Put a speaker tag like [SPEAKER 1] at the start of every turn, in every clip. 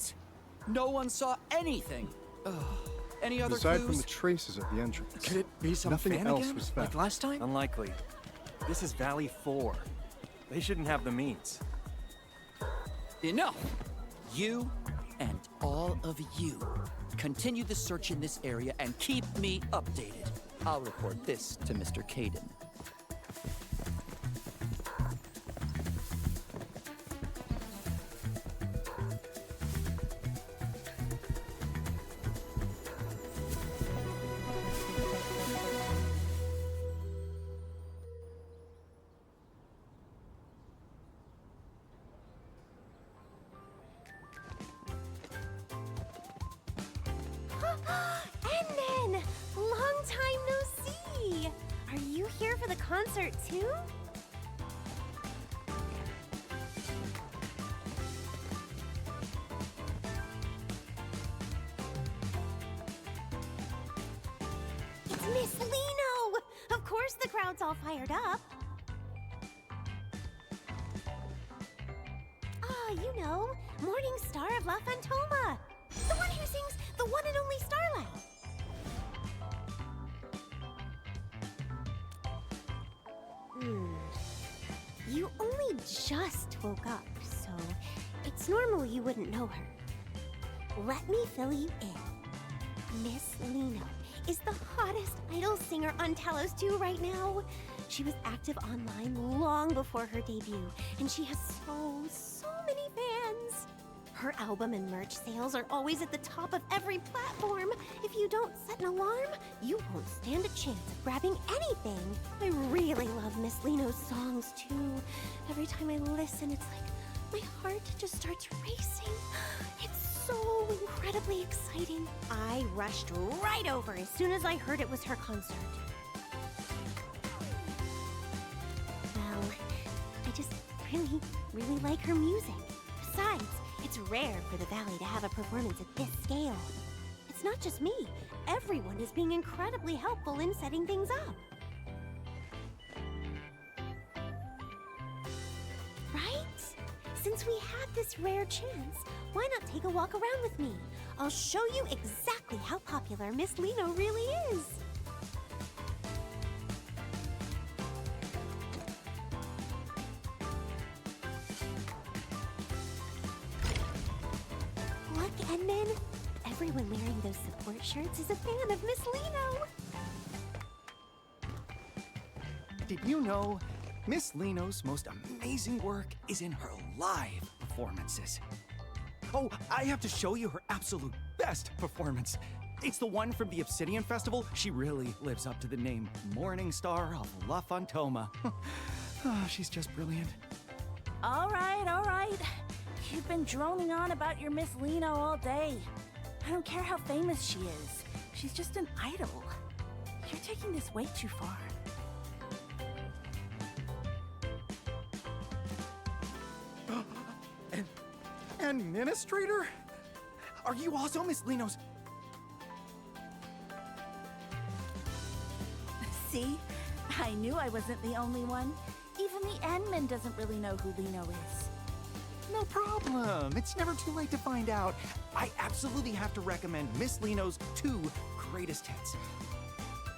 [SPEAKER 1] What? No one saw anything. Ugh. Any other
[SPEAKER 2] Aside
[SPEAKER 1] clues?
[SPEAKER 2] from the traces at the entrance,
[SPEAKER 1] Could it be some
[SPEAKER 2] nothing
[SPEAKER 1] fan
[SPEAKER 2] else
[SPEAKER 1] again?
[SPEAKER 2] was found.
[SPEAKER 1] Like last time?
[SPEAKER 3] Unlikely. This is Valley 4. They shouldn't have the means.
[SPEAKER 1] Enough! You and all of you continue the search in this area and keep me updated. I'll report this to Mr. Caden.
[SPEAKER 4] Endman! Long time no see! Are you here for the concert too? It's Miss Liino! Of course the crowd's all fired up. Ah, you know, Morning Star of La Fantoma! The one who sings The One and Only Starlight! You only just woke up, so it's normal you wouldn't know her. Let me fill you in. Miss Liino is the hottest idol singer on Talos 2 right now. She was active online long before her debut, and she has so many fans. Her album and merch sales are always at the top of every platform. If you don't set an alarm, you won't stand a chance of grabbing anything. I really love Miss Liino's songs too. Every time I listen, it's like my heart just starts racing. It's so incredibly exciting. I rushed right over as soon as I heard it was her concert. Well, I just really like her music. Besides, it's rare for the Valley to have a performance at this scale. It's not just me. Everyone is being incredibly helpful in setting things up. Right? Since we have this rare chance, why not take a walk around with me? I'll show you exactly how popular Miss Liino really is. Look, Endman. Everyone wearing those support shirts is a fan of Miss Liino.
[SPEAKER 1] Did you know Miss Liino's most amazing work is in her live performances? Oh, I have to show you her absolute best performance. It's the one from the Obsidian Festival. She really lives up to the name Morning Star of La Fantoma. Oh, she's just brilliant.
[SPEAKER 5] All right. You've been droning on about your Miss Liino all day. I don't care how famous she is. She's just an idol. You're taking this way too far.
[SPEAKER 1] Administrator? Are you also Miss Liino's?
[SPEAKER 5] See? I knew I wasn't the only one. Even the Endman doesn't really know who Liino is.
[SPEAKER 1] No problem. It's never too late to find out. I absolutely have to recommend Miss Liino's 2 greatest hits.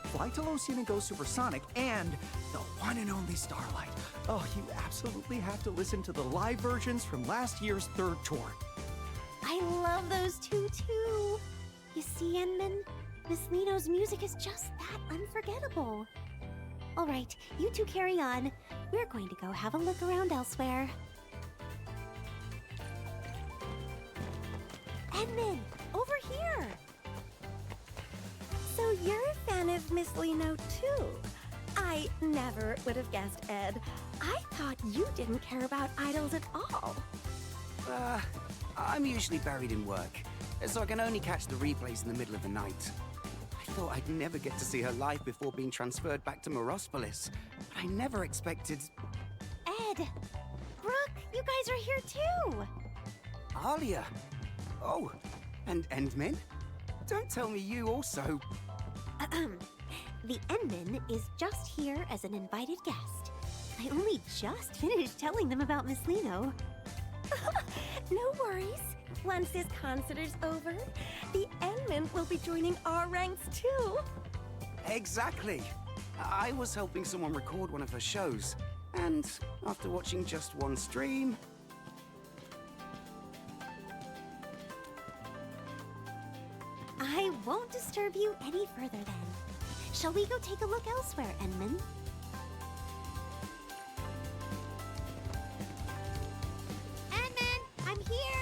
[SPEAKER 1] Fly to Losian and Go Supersonic and the one and only Starlight. Oh, you absolutely have to listen to the live versions from last year's 3rd tour.
[SPEAKER 4] I love those two too. You see, Endman? Miss Liino's music is just that unforgettable. All right, you two carry on. We're going to go have a look around elsewhere. Endman, over here! So you're a fan of Miss Liino too? I never would have guessed, Ed. I thought you didn't care about idols at all.
[SPEAKER 6] I'm usually buried in work, so I can only catch the replays in the middle of the night. I thought I'd never get to see her live before being transferred back to Morospolis, but I never expected...
[SPEAKER 4] Ed! Brooke, you guys are here too!
[SPEAKER 6] Alia! Oh, and Endman? Don't tell me you also...
[SPEAKER 4] The Endman is just here as an invited guest. I only just finished telling them about Miss Liino. No worries. Once this concert is over, the Endmen will be joining our ranks too.
[SPEAKER 6] Exactly. I was helping someone record one of her shows, and after watching just one stream...
[SPEAKER 4] I won't disturb you any further then. Shall we go take a look elsewhere, Endman? Endman, I'm here!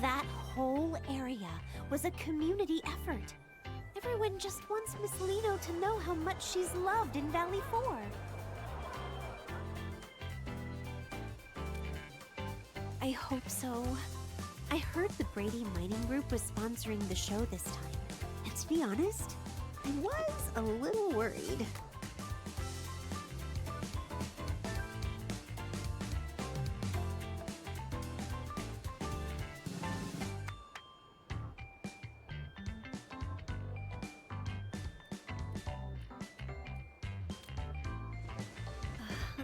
[SPEAKER 4] That whole area was a community effort. Everyone just wants Miss Liino to know how much she's loved in Valley 4. I hope so. I heard the Brady Mining Group was sponsoring the show this time. And to be honest, I was a little worried.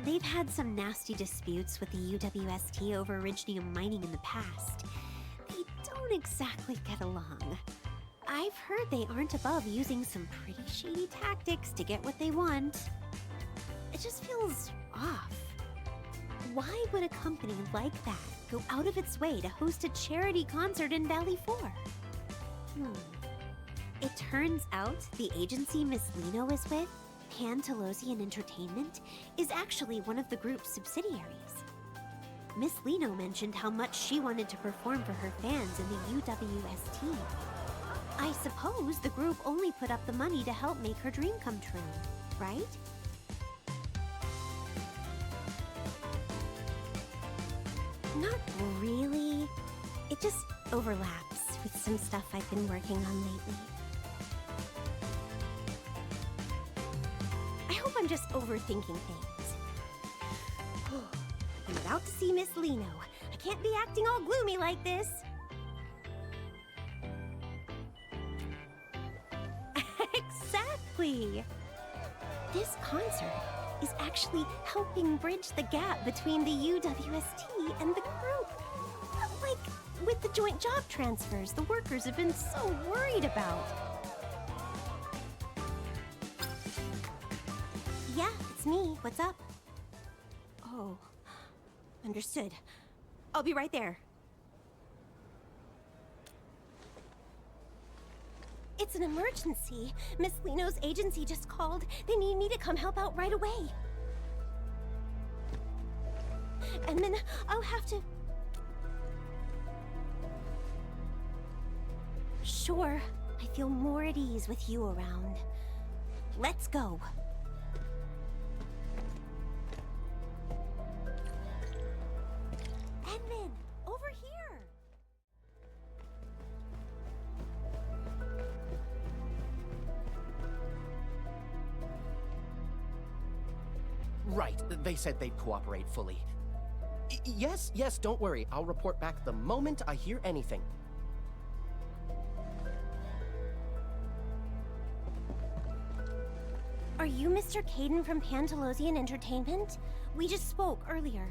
[SPEAKER 4] They've had some nasty disputes with the UWST over Originium mining in the past. They don't exactly get along. I've heard they aren't above using some pretty shady tactics to get what they want. It just feels off. Why would a company like that go out of its way to host a charity concert in Valley 4? It turns out the agency Miss Liino is with, Pantelosian Entertainment, is actually one of the group's subsidiaries. Miss Liino mentioned how much she wanted to perform for her fans in the UWST. I suppose the group only put up the money to help make her dream come true, right? Not really. It just overlaps with some stuff I've been working on lately. I hope I'm just overthinking things. I'm about to see Miss Liino. I can't be acting all gloomy like this. Exactly. This concert is actually helping bridge the gap between the UWST and the group. Like, with the joint job transfers the workers have been so worried about. Yeah, it's me. What's up? Oh, understood. I'll be right there. It's an emergency. Miss Liino's agency just called. They need me to come help out right away. And then I'll have to... Sure, I feel more at ease with you around. Let's go. Edmund, over here!
[SPEAKER 2] Right, they said they'd cooperate fully. Yes, don't worry. I'll report back the moment I hear anything.
[SPEAKER 4] Are you Mr. Caden from Pantelosian Entertainment? We just spoke earlier.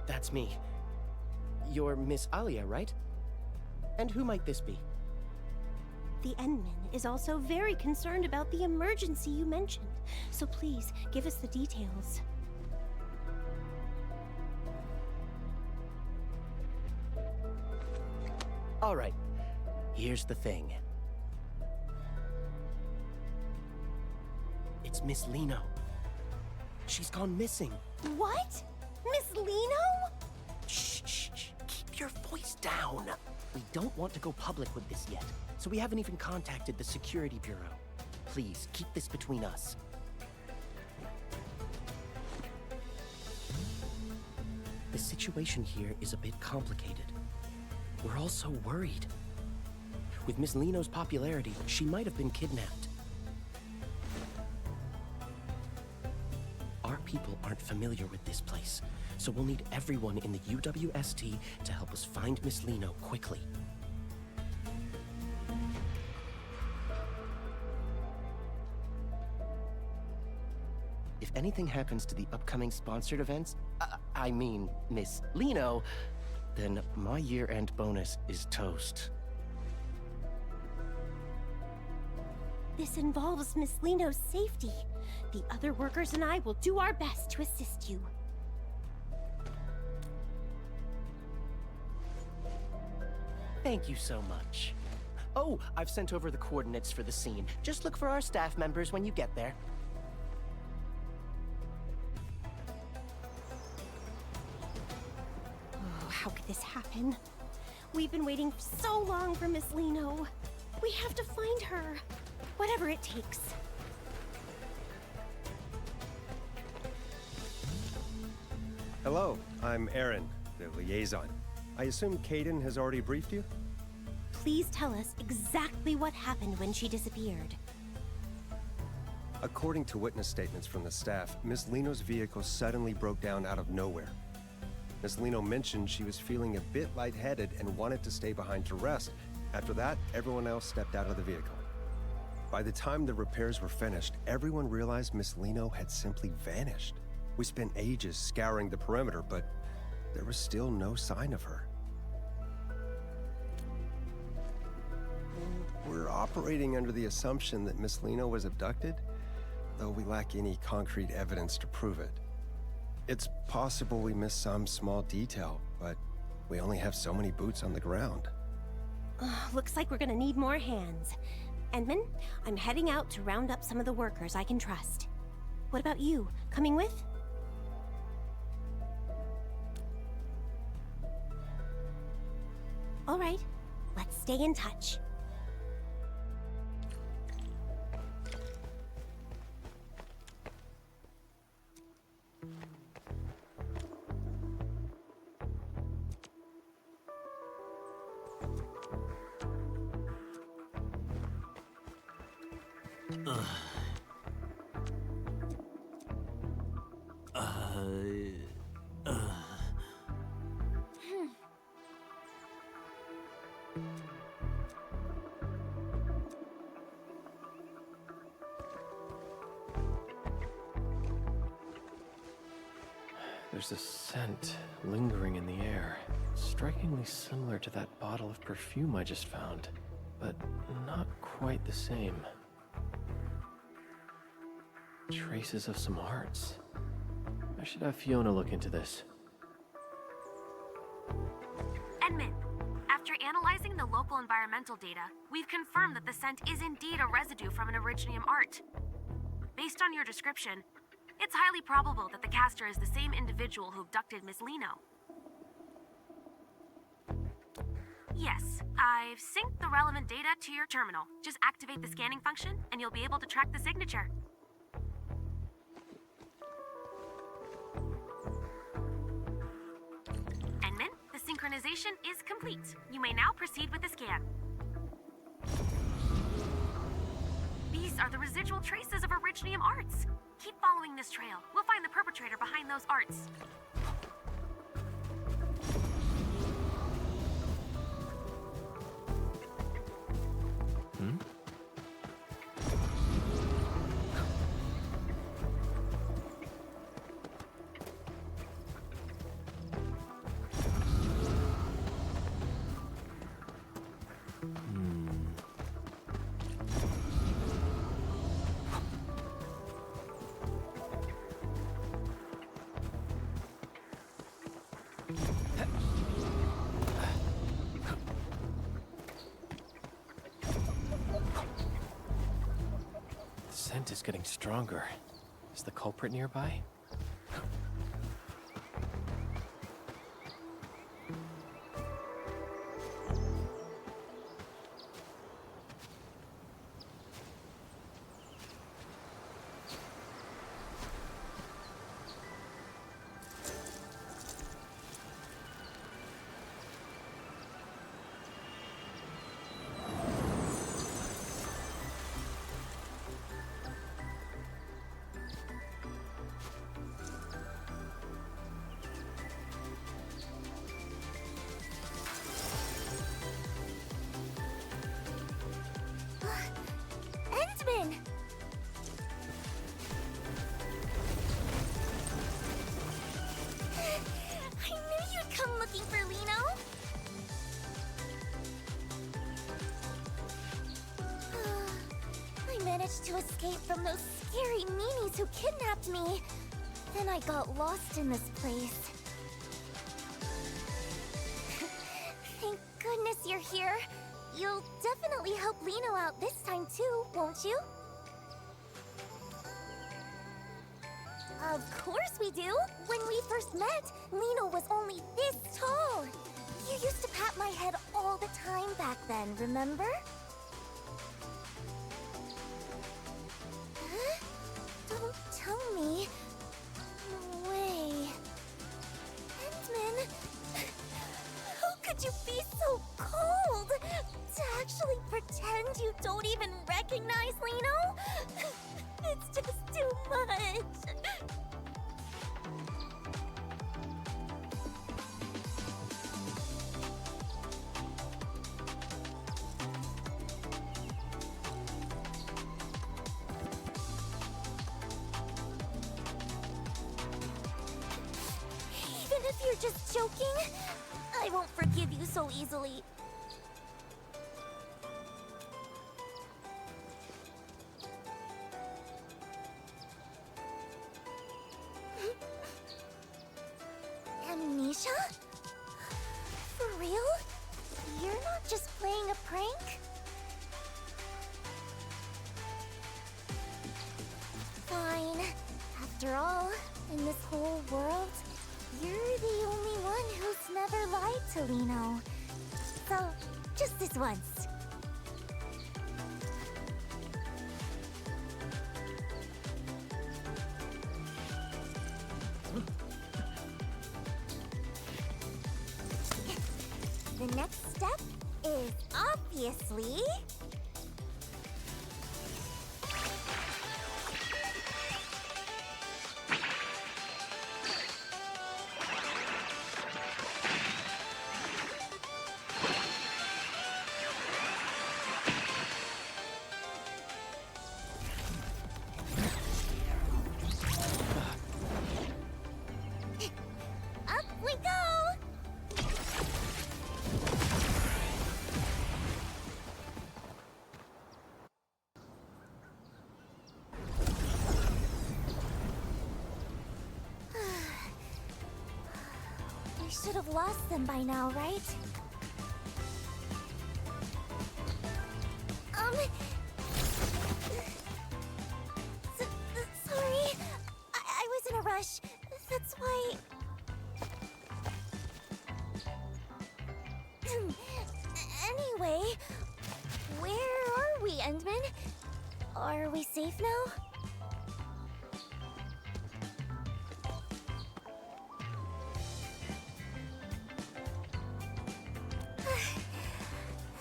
[SPEAKER 2] That's me. You're Miss Alia, right? And who might this be?
[SPEAKER 4] The Endman is also very concerned about the emergency you mentioned, so please give us the details.
[SPEAKER 2] All right, here's the thing. It's Miss Liino. She's gone missing.
[SPEAKER 4] What? Miss Liino?
[SPEAKER 2] Shh. Keep your voice down. We don't want to go public with this yet, so we haven't even contacted the Security Bureau. Please, keep this between us. The situation here is a bit complicated. We're all so worried. With Miss Liino's popularity, she might have been kidnapped. Our our people aren't familiar with this place, so we'll need everyone in the UWST to help us find Miss Liino quickly. If anything happens to the upcoming sponsored events, I mean Miss Liino, then my year-end bonus is toast.
[SPEAKER 4] This involves Miss Liino's safety. The other workers and I will do our best to assist you.
[SPEAKER 2] Thank you so much. Oh, I've sent over the coordinates for the scene. Just look for our staff members when you get there.
[SPEAKER 4] Oh, how could this happen? We've been waiting so long for Miss Liino. We have to find her. Whatever it takes.
[SPEAKER 3] Hello, I'm Aaron, the liaison. I assume Kaden has already briefed you?
[SPEAKER 4] Please tell us exactly what happened when she disappeared.
[SPEAKER 3] According to witness statements from the staff, Miss Liino's vehicle suddenly broke down out of nowhere. Miss Liino mentioned she was feeling a bit lightheaded and wanted to stay behind to rest. After that, everyone else stepped out of the vehicle. By the time the repairs were finished, everyone realized Miss Liino had simply vanished. We spent ages scouring the perimeter, but there was still no sign of her. We're operating under the assumption that Miss Liino was abducted, though we lack any concrete evidence to prove it. It's possible we missed some small detail, but we only have so many boots on the ground.
[SPEAKER 4] Looks like we're gonna need more hands. Edmund, I'm heading out to round up some of the workers I can trust. What about you? Coming with? All right, let's stay in touch.
[SPEAKER 7] There's a scent lingering in the air, strikingly similar to that bottle of perfume I just found, but not quite the same. Traces of some hearts. I should have Fiona look into this.
[SPEAKER 8] Edmund, after analyzing the local environmental data, we've confirmed that the scent is indeed a residue from an Originium art. Based on your description, it's highly probable that the caster is the same individual who abducted Miss Liino. Yes, I've synced the relevant data to your terminal. Just activate the scanning function, and you'll be able to track the signature. Edmund, the synchronization is complete. You may now proceed with the scan. These are the residual traces of Originium arts. Keep following this trail. We'll find the perpetrator behind those arts.
[SPEAKER 7] The scent is getting stronger. Is the culprit nearby?
[SPEAKER 4] to escape from those scary meanies who kidnapped me. Then I got lost in this place. Thank goodness you're here. You'll definitely help Liino out this time too, won't you? Of course we do! When we first met, Liino was only this tall. You used to pat my head all the time back then, remember? Huh? Don't tell me. No way. Endman, how could you be so cold? To actually pretend you don't even recognize Liino? It's just too much. Even if you're just joking, I won't forgive you so easily. Amnesia? For real? You're not just playing a prank? Fine. After all, in this whole world, you're the only one who's never lied to Liino. So, just this once. The next step is obviously... Up we go! We should have lost them by now, right? Sorry. I was in a rush. That's why... Anyway, where are we, Endman? Are we safe now?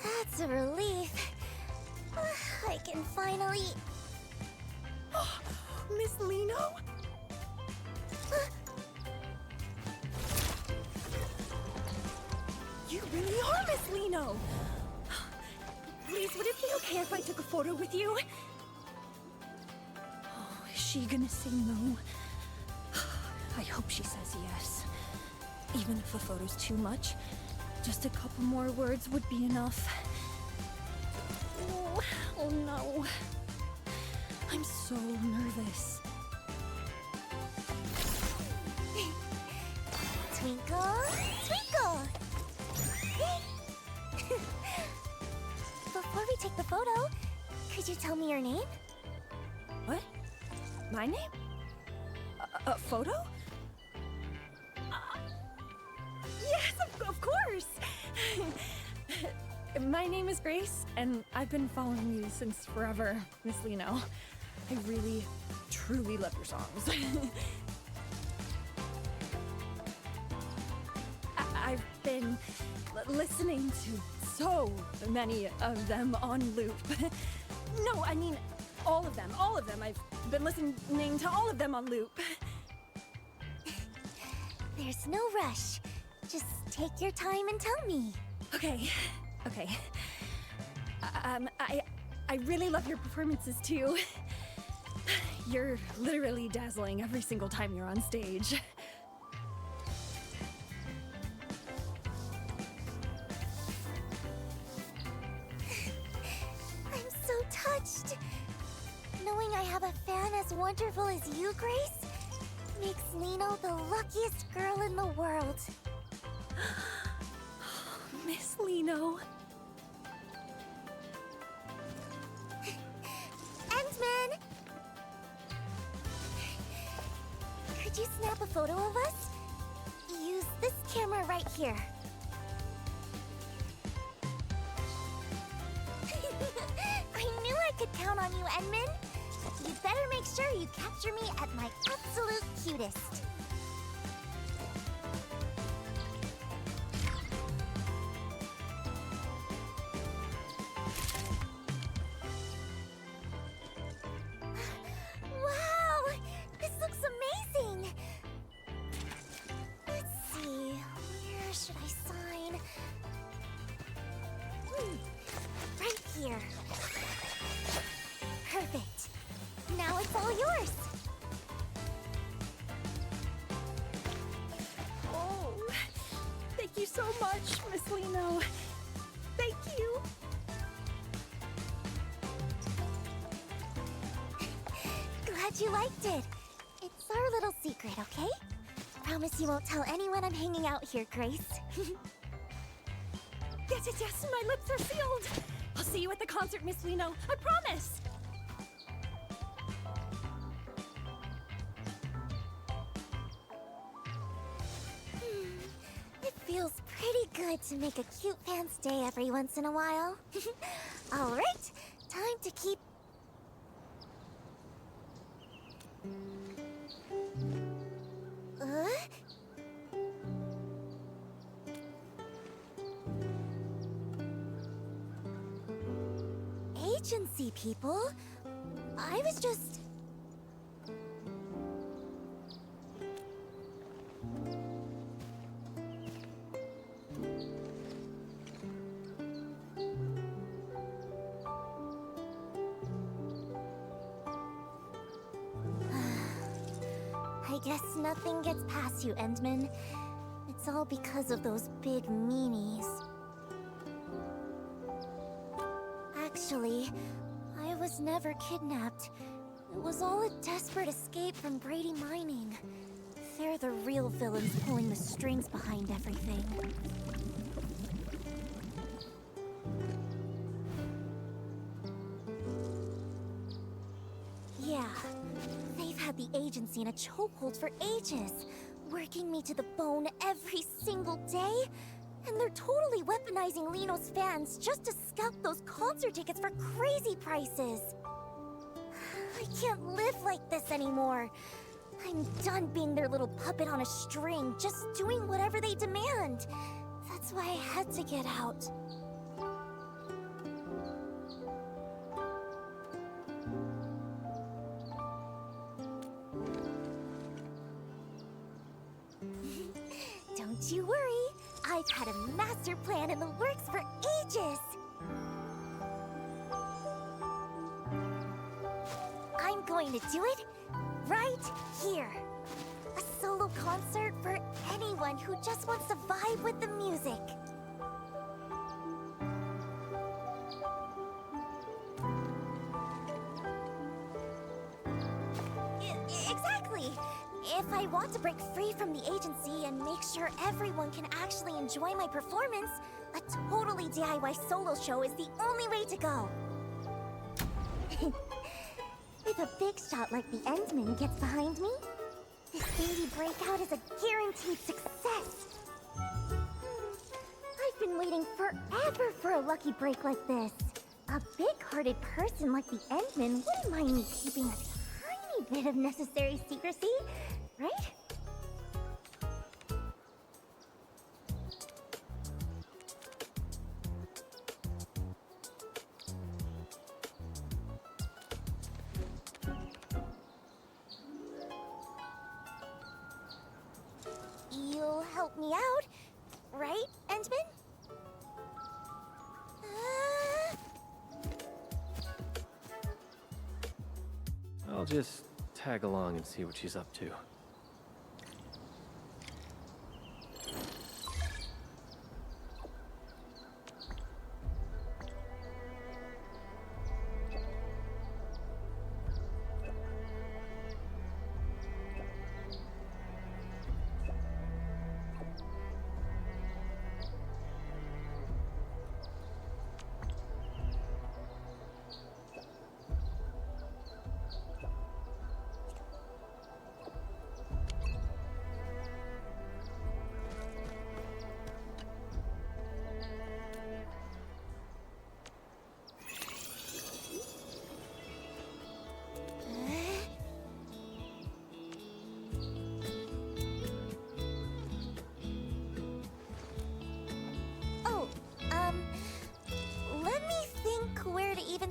[SPEAKER 4] That's a relief. I can finally...
[SPEAKER 5] Miss Liino? You really are Miss Liino! Please, would it be okay if I took a photo with you? Oh, is she gonna say no? I hope she says yes. Even if a photo's too much, just a couple more words would be enough. Oh no. I'm so nervous.
[SPEAKER 4] Twinkle, twinkle! Before we take the photo, could you tell me your name?
[SPEAKER 5] What? My name? A photo? Yes, of course! My name is Grace, and I've been following you since forever, Miss Liino. I really, truly love your songs. I've been listening to so many of them on loop. No, I mean all of them. I've been listening to all of them on loop.
[SPEAKER 4] There's no rush. Just take your time and tell me.
[SPEAKER 5] Okay. I really love your performances too. You're literally dazzling every single time you're on stage.
[SPEAKER 4] I'm so touched. have a fan as wonderful as you, Grace, makes Liino the luckiest girl in the world.
[SPEAKER 5] Miss Liino.
[SPEAKER 4] Endman! Could you snap a photo of us? Use this camera right here. I knew I could count on you, Endman. You'd better make sure you capture me at my absolute cutest. Wow! This looks amazing! Let's see, where should I sign? Right here. Perfect. Now it's all yours.
[SPEAKER 5] Oh, thank you so much, Miss Liino. Thank you.
[SPEAKER 4] Glad you liked it. It's our little secret, okay? Promise you won't tell anyone I'm hanging out here, Grace.
[SPEAKER 5] Yes, my lips are sealed. I'll see you at the concert, Miss Liino. I promise.
[SPEAKER 4] It feels pretty good to make a cute fan's day every once in a while. All right, time to keep... Agency people? I was just... I guess nothing gets past you, Endman. It's all because of those big meanies. Actually, I was never kidnapped. It was all a desperate escape from Brady Mining. They're the real villains pulling the strings behind everything. Yeah, they've had the agency in a chokehold for ages, working me to the bone every single day. And they're totally weaponizing Liino's fans just to scalp those concert tickets for crazy prices. I can't live like this anymore. I'm done being their little puppet on a string, just doing whatever they demand. That's why I had to get out. Don't you worry. I've had a master plan in the works for ages! I'm going to do it right here. A solo concert for anyone who just wants to vibe with the music. Exactly! If I want to break free from the agency and make sure everyone can actually enjoy my performance, a totally DIY solo show is the only way to go. If a big shot like the Endman gets behind me, this indie breakout is a guaranteed success. I've been waiting forever for a lucky break like this. A big-hearted person like the Endman wouldn't mind me keeping a tiny bit of necessary secrecy, right? You'll help me out, right, Endman?
[SPEAKER 7] I'll just tag along and see what she's up to.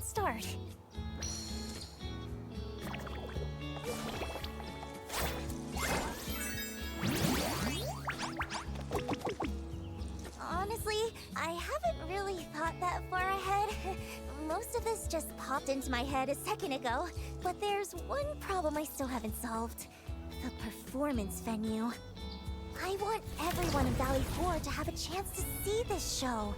[SPEAKER 4] start. Honestly, I haven't really thought that far ahead. Most of this just popped into my head a second ago. But there's one problem I still haven't solved. The performance venue. I want everyone in Valley 4 to have a chance to see this show.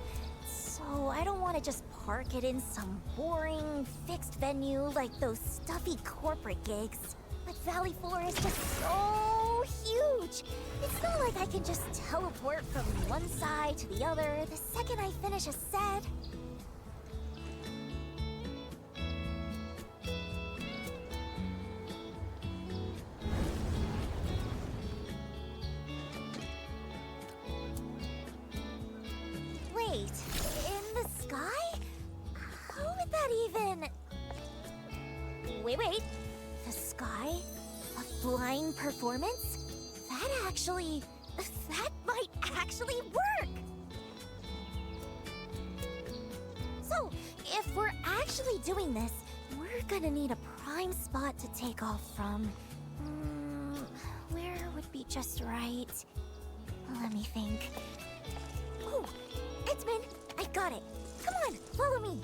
[SPEAKER 4] So I don't want to just park it in some boring, fixed venue like those stuffy corporate gigs. But Valley 4 is just so huge. It's not like I can just teleport from one side to the other the second I finish a set. Wait, in the sky? How would that even... Wait. The sky? A flying performance? That might actually work! So, if we're actually doing this, we're gonna need a prime spot to take off from. Where would be just right? Let me think. Oh, Edmund, I got it. Come on, follow me.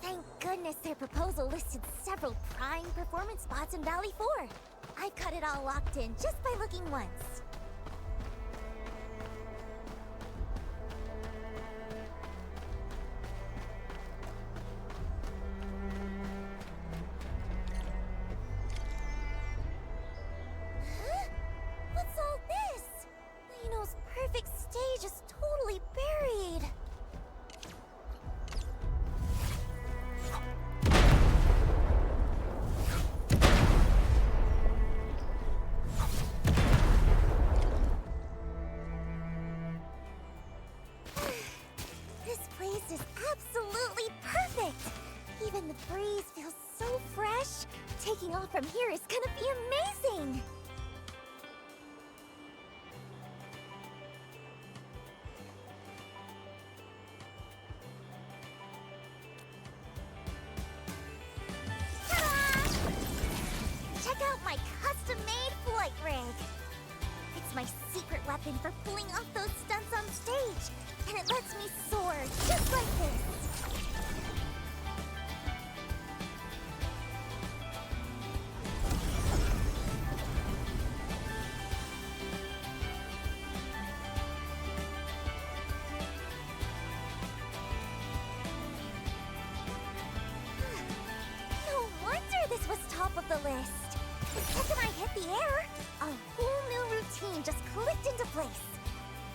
[SPEAKER 4] Thank goodness their proposal listed several prime performance spots in Valley 4. I've got it all locked in just by looking once. Huh? What's all this? Liino's perfect stage is totally buried. This place is absolutely perfect! Even the breeze feels so fresh. Taking off from here is gonna be amazing! Ta-da! Check out my custom-made flight rig! It's my secret weapon for pulling off those stunts on stage, and it lets me soar just like this. No wonder this was top of the list. The second I hit the air, a whole new routine just clicked into place.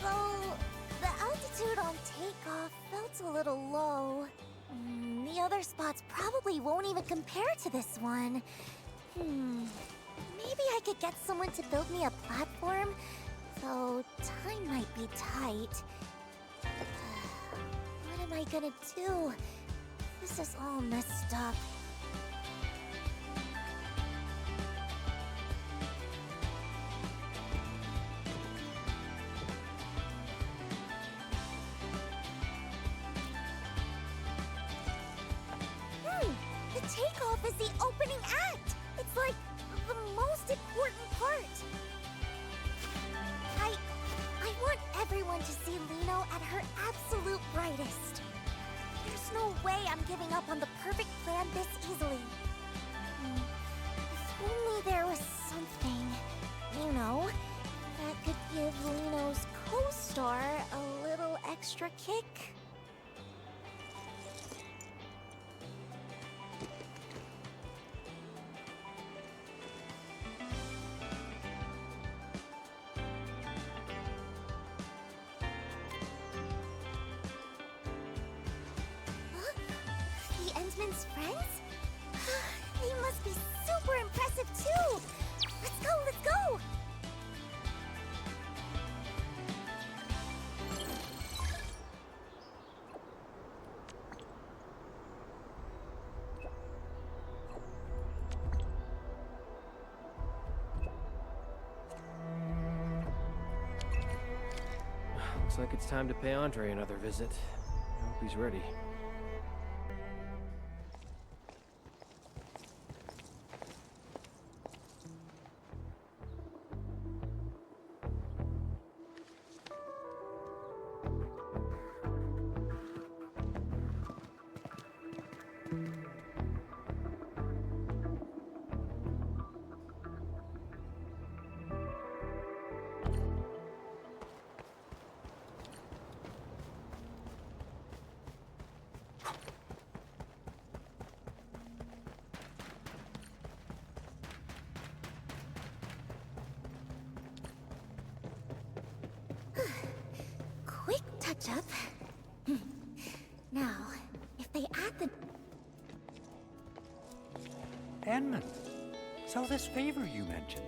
[SPEAKER 4] Though, the altitude on takeoff felt a little low. The other spots probably won't even compare to this one. Maybe I could get someone to build me a platform, though time might be tight. What am I gonna do? This is all messed up. The takeoff is the opening act! It's like the most important part. I want everyone to see Liino at her absolute brightest. There's no way I'm giving up on the perfect plan this easily. If only there was something, that could give Liino's co-star a little extra kick. Endman's friends? They must be super impressive too! Let's go, let's go!
[SPEAKER 7] Looks like it's time to pay Andre another visit. I hope he's ready.
[SPEAKER 4] Quick touch-up. Now, if they add the...
[SPEAKER 9] Edmund, so this favor you mentioned.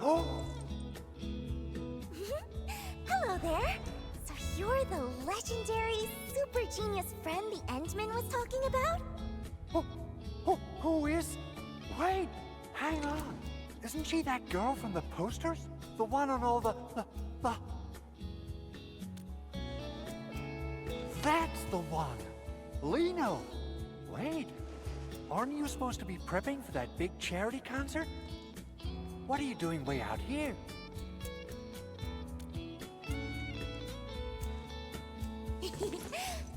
[SPEAKER 9] Oh!
[SPEAKER 4] Hello there! So you're the legendary, super genius friend the Endman was talking about?
[SPEAKER 9] Who is? Wait, hang on. Isn't she that girl from the posters? The one on all the... That's the one! Liino! Wait, aren't you supposed to be prepping for that big charity concert? What are you doing way out here?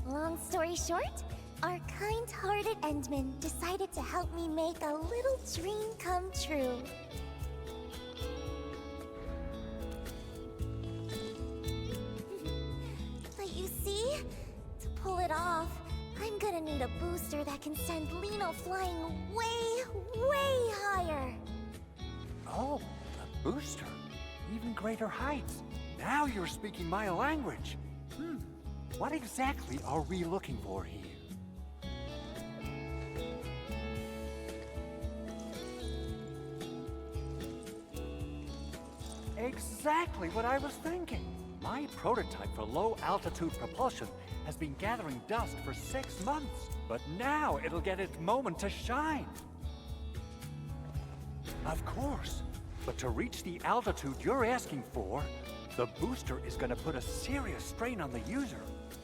[SPEAKER 4] Long story short, our kind-hearted Endman decided to help me make a little dream come true. But you see, to pull it off, I'm gonna need a booster that can send Liino flying way, way higher.
[SPEAKER 9] Oh, a booster. Even greater heights. Now you're speaking my language. What exactly are we looking for here? Exactly what I was thinking. My prototype for low-altitude propulsion has been gathering dust for 6 months, but now it'll get its moment to shine. Of course, but to reach the altitude you're asking for, the booster is going to put a serious strain on the user.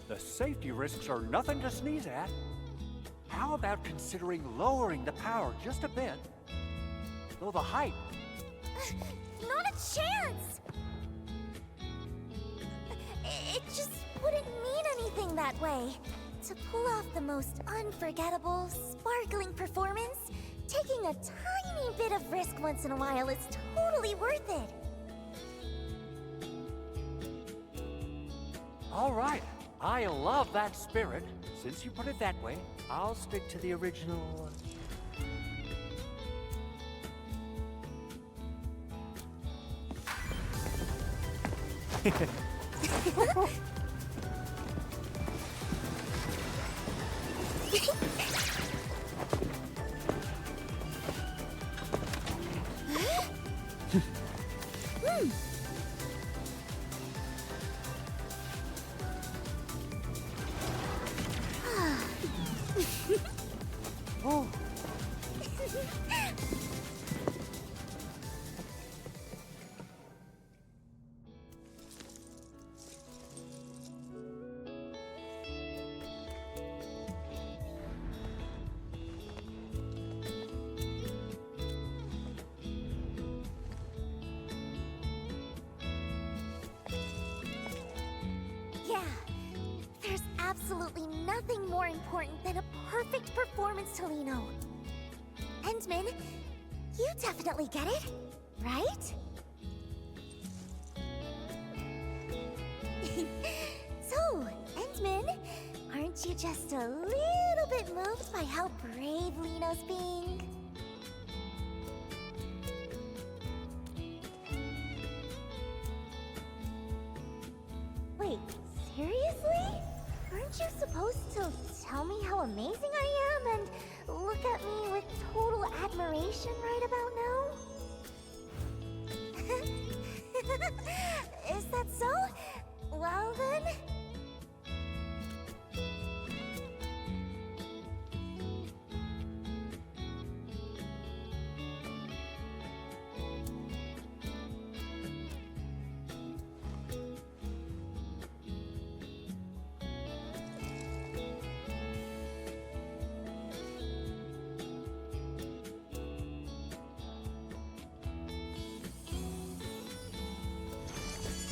[SPEAKER 9] The safety risks are nothing to sneeze at. How about considering lowering the power just a bit? Though the height...
[SPEAKER 4] Not a chance! It just wouldn't mean anything that way. To pull off the most unforgettable, sparkling performance, taking a tiny bit of risk once in a while is totally worth it.
[SPEAKER 9] All right, I love that spirit. Since you put it that way, I'll stick to the original... Oh.
[SPEAKER 4] Yeah, there's absolutely nothing more important than a perfect performance to Liino. Endman, you definitely get it, right? So, Endman, aren't you just a little bit moved by how brave Liino's being? Wait, seriously? Aren't you supposed to tell me how amazing I am and look at me with total admiration right about now? Is that so? Well then...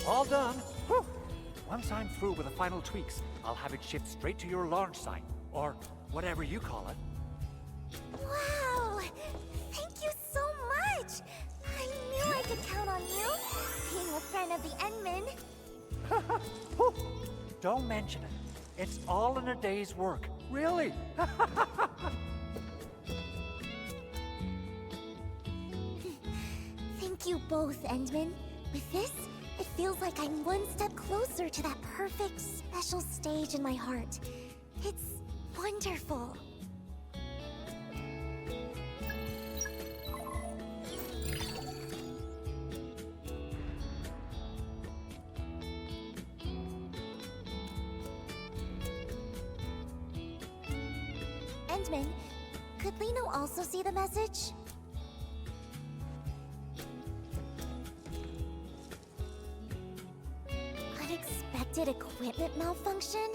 [SPEAKER 9] All done. Whew. Once I'm through with the final tweaks, I'll have it shipped straight to your launch site, or whatever you call it.
[SPEAKER 4] Wow! Thank you so much! I knew I could count on you, being a friend of the Endmen.
[SPEAKER 9] Whew. Don't mention it. It's all in a day's work. Really?
[SPEAKER 4] Thank you both, Endmen. With this, it feels like I'm one step closer to that perfect, special stage in my heart. It's wonderful. Endman, could Liino also see the message? Unexpected equipment malfunction?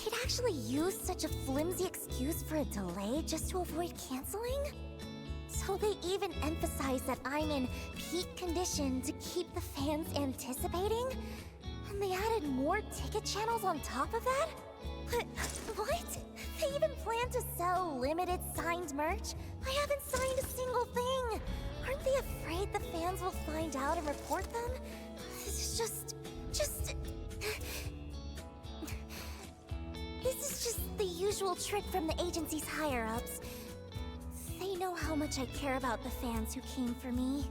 [SPEAKER 4] They'd actually use such a flimsy excuse for a delay just to avoid canceling? So they even emphasize that I'm in peak condition to keep the fans anticipating? And they added more ticket channels on top of that? But what? They even plan to sell limited signed merch? I haven't signed a single thing! Aren't they afraid the fans will find out and report them? This is just... This is just the usual trick from the agency's higher-ups. They know how much I care about the fans who came for me.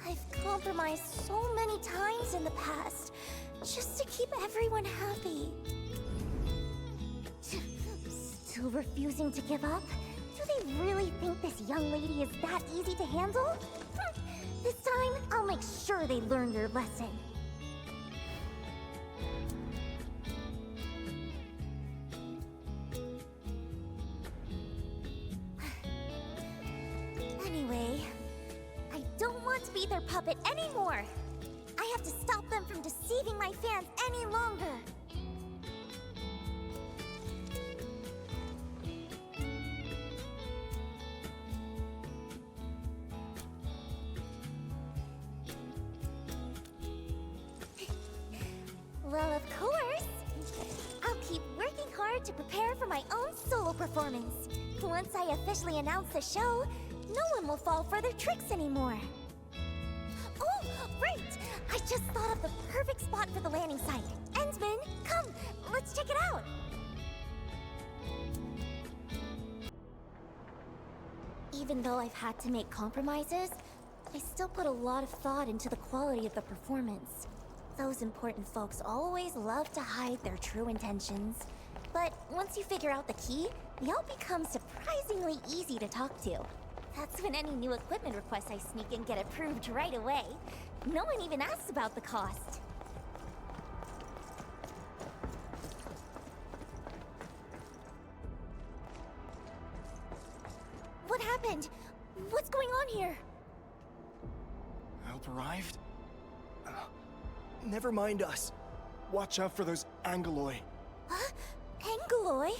[SPEAKER 4] I've compromised so many times in the past, just to keep everyone happy. Still refusing to give up? Do they really think this young lady is that easy to handle? This time, I'll make sure they learn their lesson. Anyway, I don't want to be their puppet anymore. I have to stop them from deceiving my fans any longer. Well, of course. I'll keep working hard to prepare for my own solo performance. Once I officially announce the show, no one will fall for their tricks anymore. Oh, right! I just thought of the perfect spot for the landing site. Endman, come, let's check it out! Even though I've had to make compromises, I still put a lot of thought into the quality of the performance. Those important folks always love to hide their true intentions. But once you figure out the key, they all become surprisingly easy to talk to. That's when any new equipment requests I sneak in get approved right away. No one even asks about the cost. What happened? What's going on here?
[SPEAKER 1] Help arrived? Never mind us. Watch out for those Angeloi.
[SPEAKER 4] Huh? Angeloi?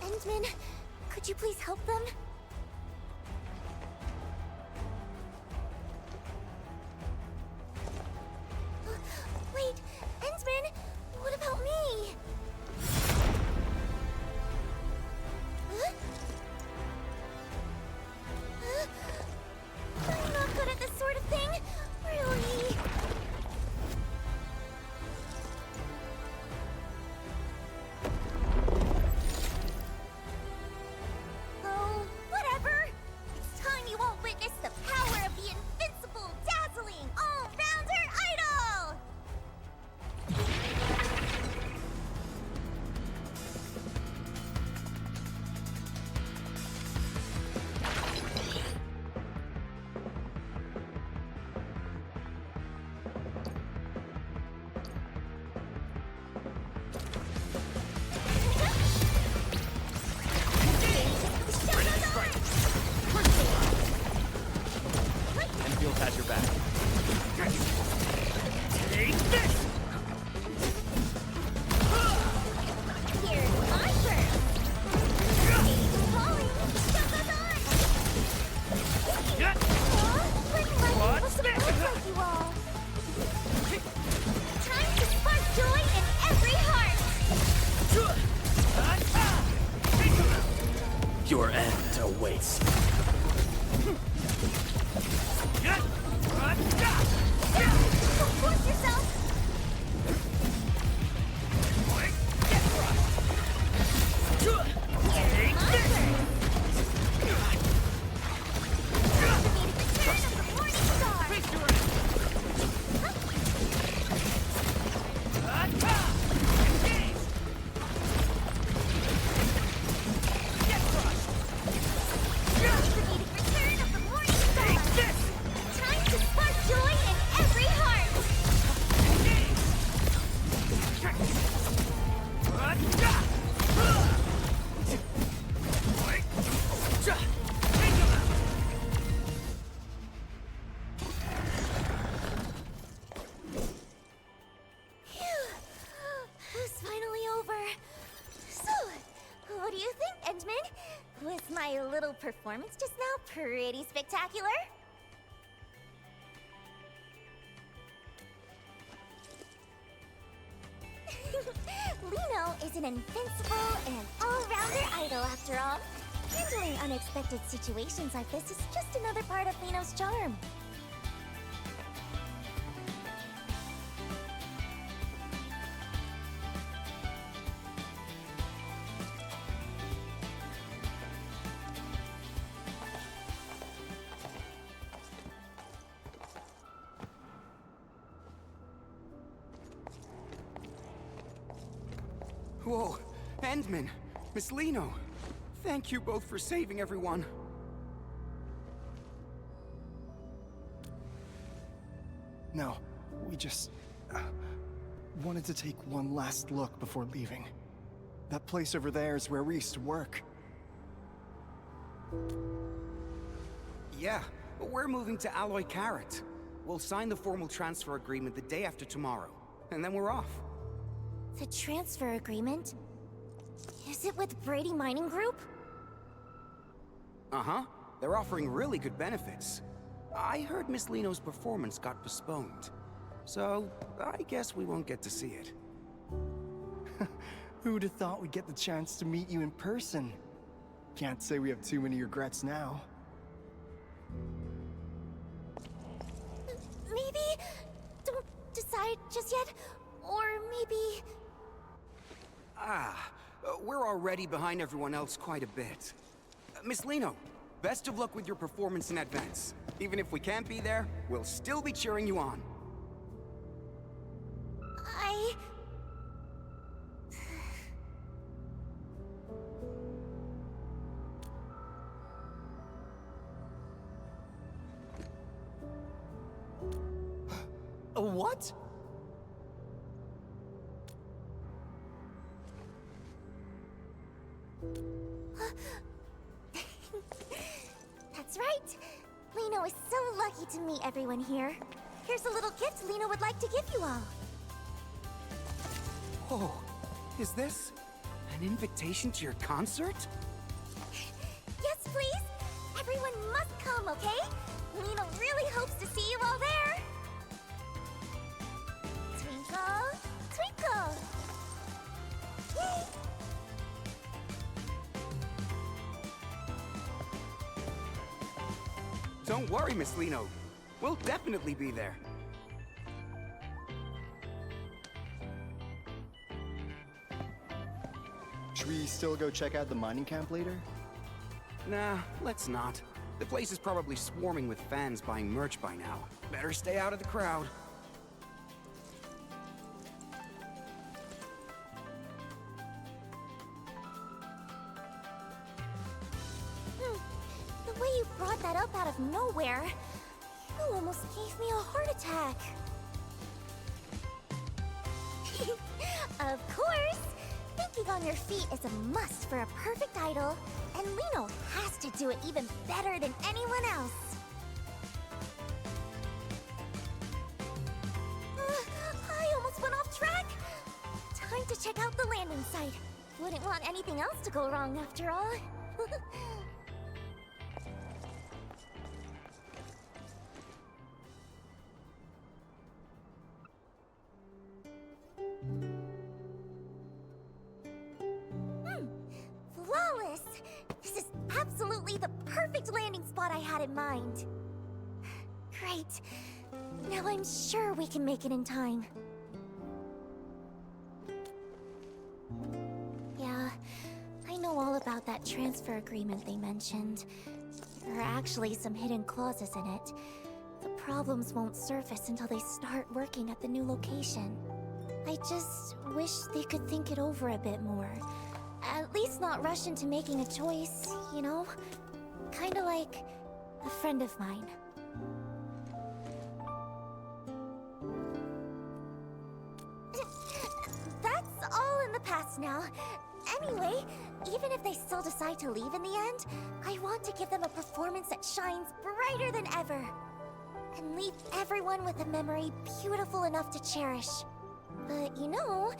[SPEAKER 4] Endman, could you please help them? Wait, Endman, what about me? Huh? Huh?
[SPEAKER 1] Arknights!
[SPEAKER 4] Force yourself! Was my little performance just now pretty spectacular? Liino is an invincible and all-rounder idol after all. Handling unexpected situations like this is just another part of Liino's charm.
[SPEAKER 6] Whoa, Endman, Miss Liino, thank you both for saving everyone.
[SPEAKER 1] No, we just wanted to take one last look before leaving. That place over there is where we used to work.
[SPEAKER 6] Yeah, but we're moving to Alloy Carrot. We'll sign the formal transfer agreement the day after tomorrow, and then we're off.
[SPEAKER 4] The transfer agreement? Is it with Brady Mining Group?
[SPEAKER 6] Uh-huh. They're offering really good benefits. I heard Miss Liino's performance got postponed. So, I guess we won't get to see it.
[SPEAKER 1] Who'd have thought we'd get the chance to meet you in person? Can't say we have too many regrets now.
[SPEAKER 4] Maybe... don't decide just yet. Or maybe...
[SPEAKER 6] We're already behind everyone else quite a bit. Miss Liino, best of luck with your performance in advance. Even if we can't be there, we'll still be cheering you on.
[SPEAKER 1] What?
[SPEAKER 4] That's right. Liino is so lucky to meet everyone here. Here's a little gift Liino would like to give you all.
[SPEAKER 6] Oh, is this an invitation to your concert?
[SPEAKER 4] Yes, please. Everyone must come, okay? Liino really hopes to see you all there. Twinkle, twinkle. Yay!
[SPEAKER 6] Don't worry, Miss Liino. We'll definitely be there.
[SPEAKER 1] Should we still go check out the mining camp later?
[SPEAKER 6] Nah, let's not. The place is probably swarming with fans buying merch by now. Better stay out of the crowd.
[SPEAKER 4] The way you brought that up out of nowhere, you almost gave me a heart attack. Of course! Thinking on your feet is a must for a perfect idol, and Liino has to do it even better than anyone else. I almost went off track! Time to check out the landing site. Wouldn't want anything else to go wrong after all. Flawless! This is absolutely the perfect perfect landing spot I had in mind. Great. Now I'm sure we can make it in time. Yeah, I know all about that transfer agreement they mentioned. There are actually some hidden clauses in it. The problems won't surface until they start working at the new location. I just wish they could think it over a bit more. At least not rush into making a choice, you know? Kinda like a friend of mine. That's all in the past now. Anyway, even if they still decide to leave in the end, I want to give them a performance that shines brighter than ever. And leave everyone with a memory beautiful enough to cherish. But you know,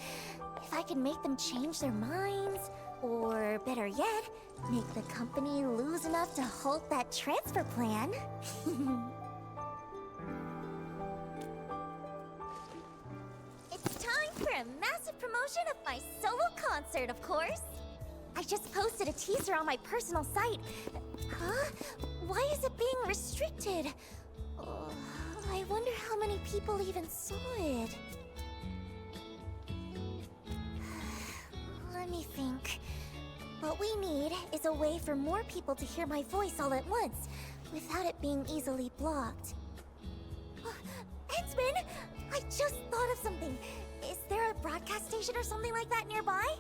[SPEAKER 4] if I can make them change their minds, or better yet, make the company lose enough to halt that transfer plan. It's time for a massive promotion of my solo concert, of course. I just posted a teaser on my personal site. Huh? Why is it being restricted? I wonder how many people even saw it. Let me think. What we need is a way for more people to hear my voice all at once, without it being easily blocked. Headsman! I just thought of something. Is there a broadcast station or something like that nearby?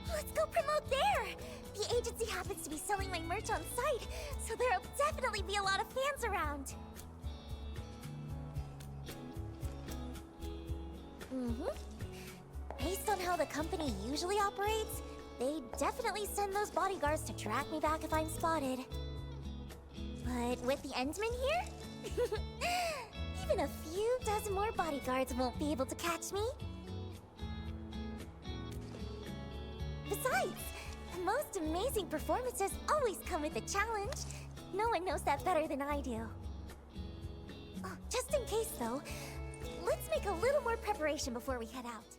[SPEAKER 4] Let's go promote there! The agency happens to be selling my merch on site, so there'll definitely be a lot of fans around. Based on how the company usually operates, they definitely send those bodyguards to track me back if I'm spotted. But with the Endman here, even a few dozen more bodyguards won't be able to catch me. Besides, the most amazing performances always come with a challenge. No one knows that better than I do. Oh, just in case though, let's make a little more preparation before we head out.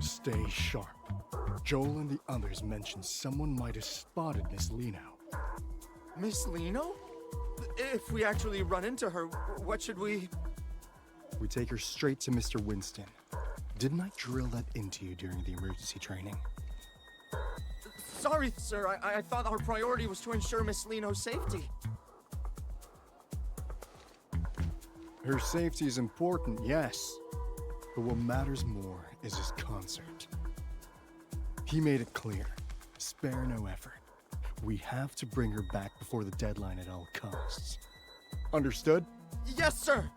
[SPEAKER 10] Stay sharp. Joel and the others mentioned someone might have spotted Miss Liino.
[SPEAKER 1] Miss Liino? If we actually run into her, what should we...
[SPEAKER 10] We take her straight to Mr. Winston. Didn't I drill that into you during the emergency training?
[SPEAKER 1] Sorry, sir. I thought our priority was to ensure Miss Liino's safety.
[SPEAKER 10] Her safety is important, yes. But what matters more is his concert. He made it clear. Spare no effort. We have to bring her back before the deadline at all costs. Understood?
[SPEAKER 1] Yes, sir!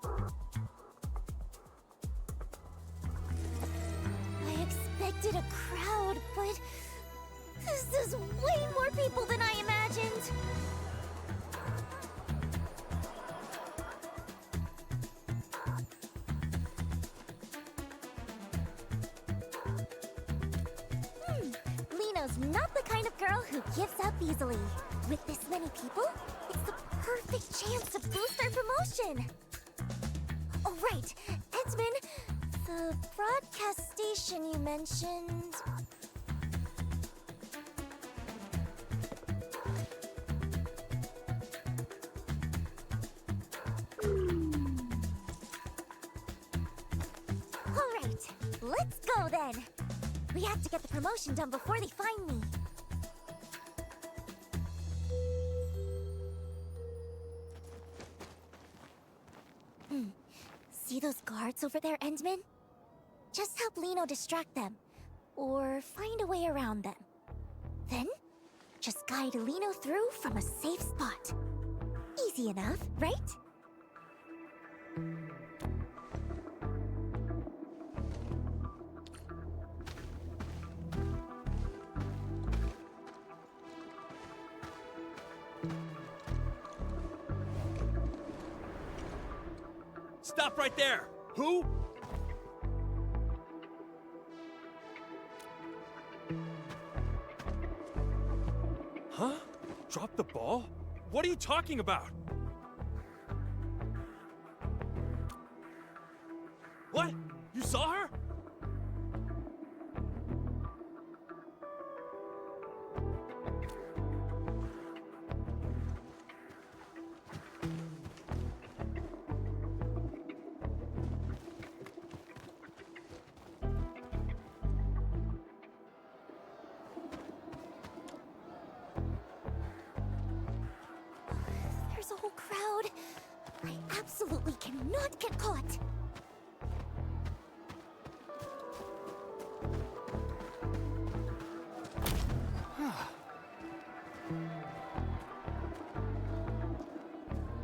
[SPEAKER 4] I expected a crowd, but this is way more people than I imagined. Liino's not the kind of girl who gives up easily. With this many people, it's the perfect chance to boost our promotion. Oh, right. Edmund, the broadcast station you mentioned... All right, let's go then. We have to get the promotion done before they find me. See those guards over there, Endman? Just help Liino distract them, or find a way around them. Then, just guide Liino through from a safe spot. Easy enough, right?
[SPEAKER 11] Stop right there! Who? Huh? Drop the ball? What are you talking about? What? You saw her?
[SPEAKER 4] There's a whole crowd. I absolutely cannot get caught.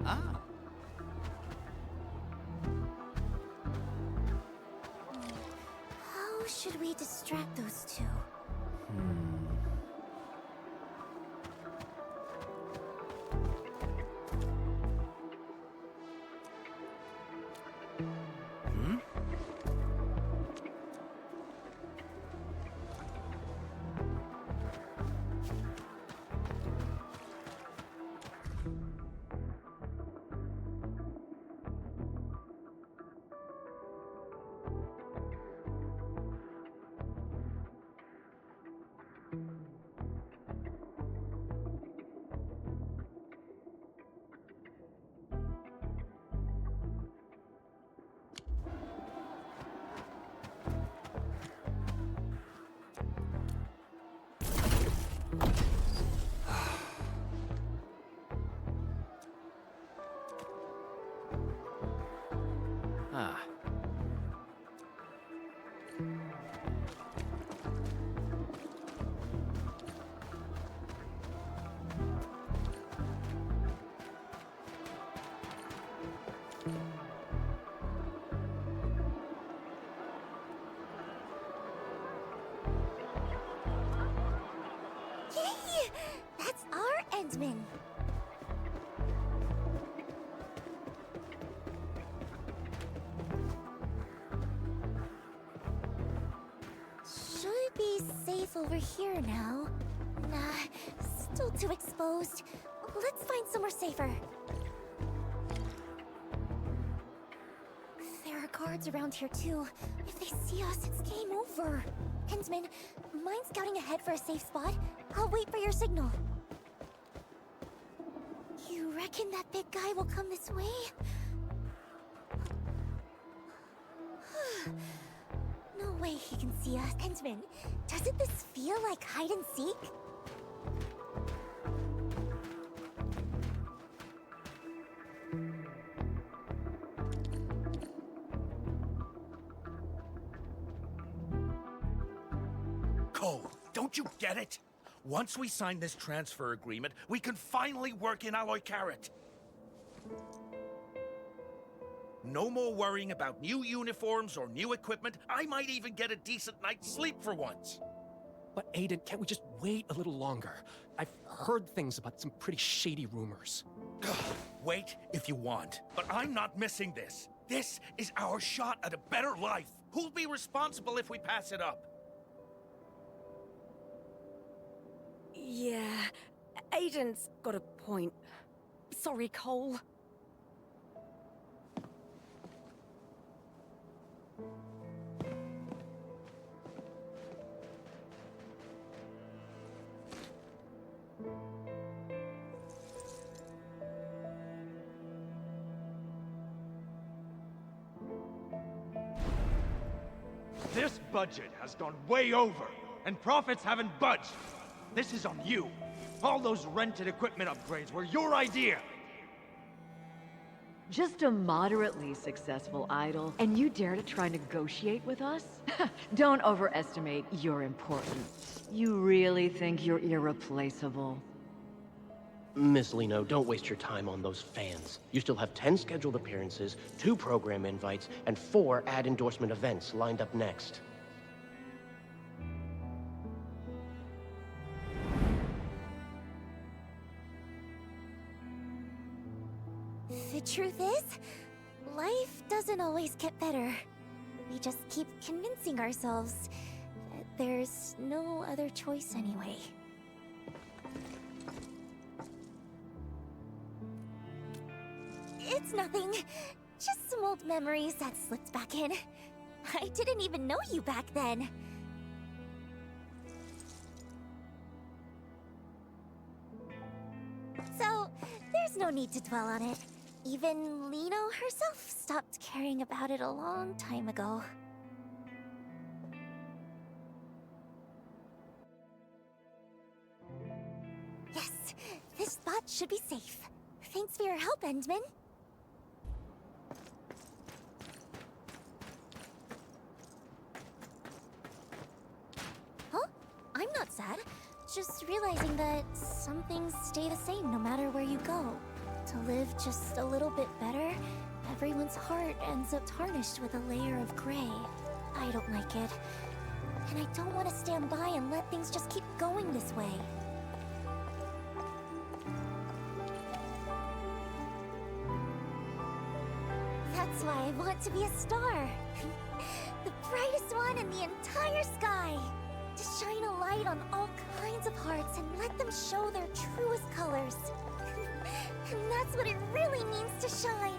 [SPEAKER 6] Ah.
[SPEAKER 4] How should we distract those two?
[SPEAKER 7] Ah.
[SPEAKER 4] Yay! That's our Endman. Should be safe over here now. Nah, still too exposed. Let's find somewhere safer. There are guards around here too. If they see us, it's game over. Hensman, mind scouting ahead for a safe spot? I'll wait for your signal. You reckon that big guy will come this way? No way he can see us. Hensman, doesn't this feel like hide and seek?
[SPEAKER 11] Cole, don't you get it? Once we sign this transfer agreement, we can finally work in Alloy Carrot. No more worrying about new uniforms or new equipment. I might even get a decent night's sleep for once.
[SPEAKER 12] But Aiden, can't we just wait a little longer? I've heard things about some pretty shady rumors.
[SPEAKER 11] Wait if you want, but I'm not missing this. This is our shot at a better life. Who'll be responsible if we pass it up?
[SPEAKER 13] Yeah, Aiden's got a point. Sorry, Cole.
[SPEAKER 14] This budget has gone way over, and profits haven't budged. This is on you. All those rented equipment upgrades were your idea.
[SPEAKER 15] Just a moderately successful idol, and you dare to try negotiate with us? Don't overestimate your importance. You really think you're irreplaceable?
[SPEAKER 2] Miss Liino, don't waste your time on those fans. You still have 10 scheduled appearances, 2 program invites, and 4 ad endorsement events lined up next.
[SPEAKER 4] The truth is, life does doesn't always get better. We just keep convincing ourselves that there's no other choice anyway. It's nothing. Just some old memories that slipped back in. I didn't even know you back then. So, there's no need to dwell on it. Even Liino herself stopped caring about it a long time ago. Yes, this spot should be safe. Thanks for your help, Endman. Huh? I'm not sad. Just realizing that some things stay the same no matter where you go. To live just a little bit better, everyone's heart ends up tarnished with a layer of gray. I don't like it. And I don't want to stand by and let things just keep going this way. That's why I want to be a star. The brightest one in the entire sky. To shine a light on all kinds of hearts and let them show their truest colors. And that's what it really means to shine.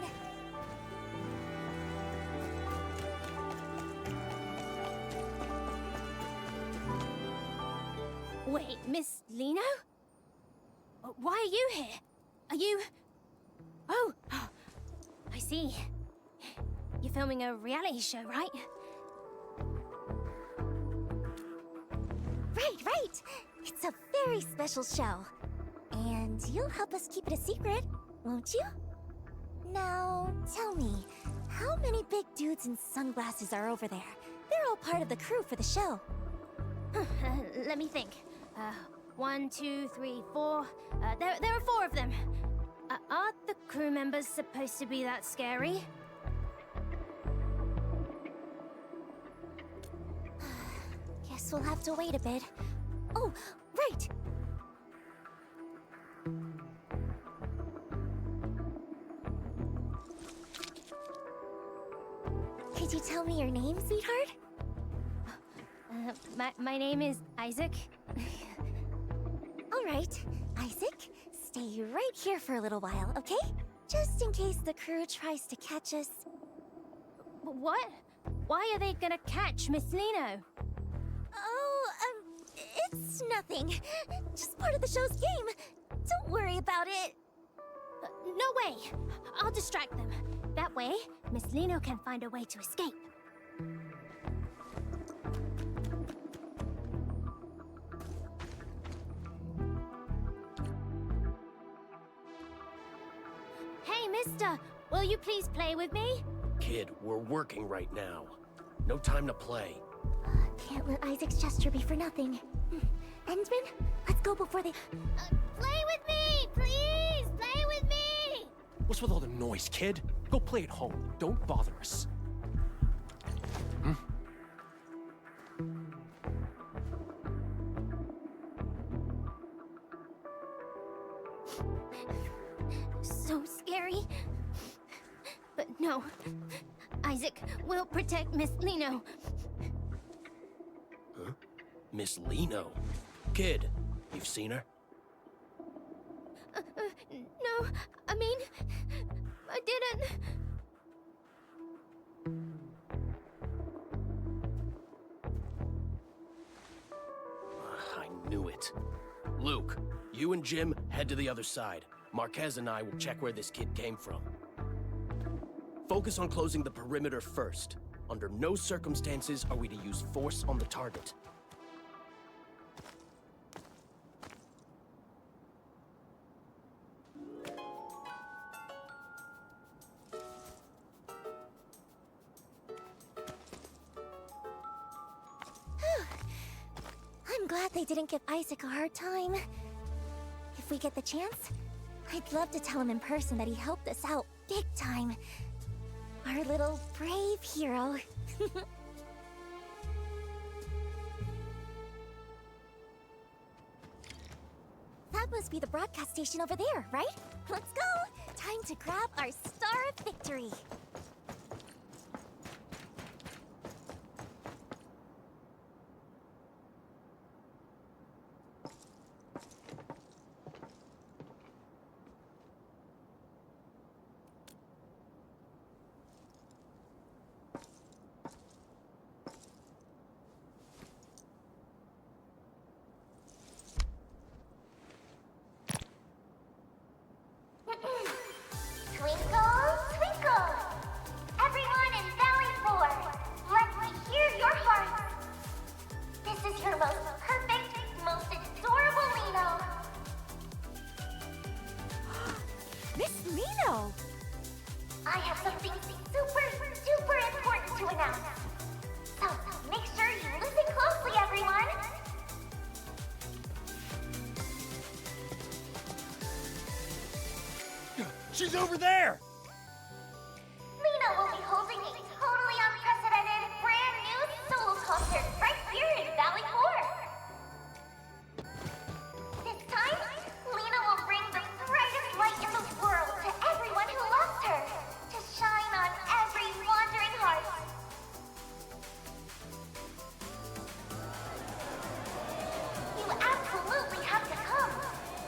[SPEAKER 16] Wait, Miss Liino? Why are you here? Are you... Oh, I see. You're filming a reality show, right?
[SPEAKER 4] Right! It's a very special show. And you'll help us keep it a secret, won't you? Now, tell me, how many big dudes in sunglasses are over there? They're all part of the crew for the show.
[SPEAKER 16] Let me think. 1, 2, 3, 4. There are 4 of them. Aren't the crew members supposed to be that scary?
[SPEAKER 4] Guess we'll have to wait a bit. Oh, right! Could you tell me your name, sweetheart?
[SPEAKER 16] My name is Isaac.
[SPEAKER 4] All right, Isaac, stay right here for a little while, okay? Just in case the crew tries to catch us.
[SPEAKER 16] What? Why are they gonna catch Miss Liino?
[SPEAKER 4] Oh, it's nothing. Just part of the show's game. Don't worry about it.
[SPEAKER 16] No way! I'll distract them. That way, Miss Liino can find a way to escape. Hey, mister! Will you please play with me?
[SPEAKER 2] Kid, we're working right now. No time to play.
[SPEAKER 4] Can't let Isaac's gesture be for nothing. Endman, let's go before they...
[SPEAKER 16] Play with me! Please! Play with me!
[SPEAKER 12] What's with all the noise, kid? Go play at home. Don't bother us.
[SPEAKER 16] So scary. But no. Isaac will protect Miss Liino.
[SPEAKER 2] Huh? Miss Liino? Kid, you've seen her?
[SPEAKER 16] No, I mean, I didn't.
[SPEAKER 2] I knew it. Luke, you and Jim head to the other side. Marquez and I will check where this kid came from. Focus on closing the perimeter first. Under no circumstances are we to use force on the target.
[SPEAKER 4] I'm glad they didn't give Isaac a hard time. If we get the chance, I'd love to tell him in person that he helped us out big time. Our little brave hero. That must be the broadcast station over there, right? Let's go! Time to grab our Star of Victory.
[SPEAKER 17] something super, super important to announce. So, make sure you listen closely, everyone.
[SPEAKER 11] She's over there!
[SPEAKER 17] Liino will be holding a totally unprecedented, brand new solo concert right here in Valley 4. This time, Liino will bring the brightest light in the world to everyone who loves her, to shine on every wandering heart. You absolutely have to come,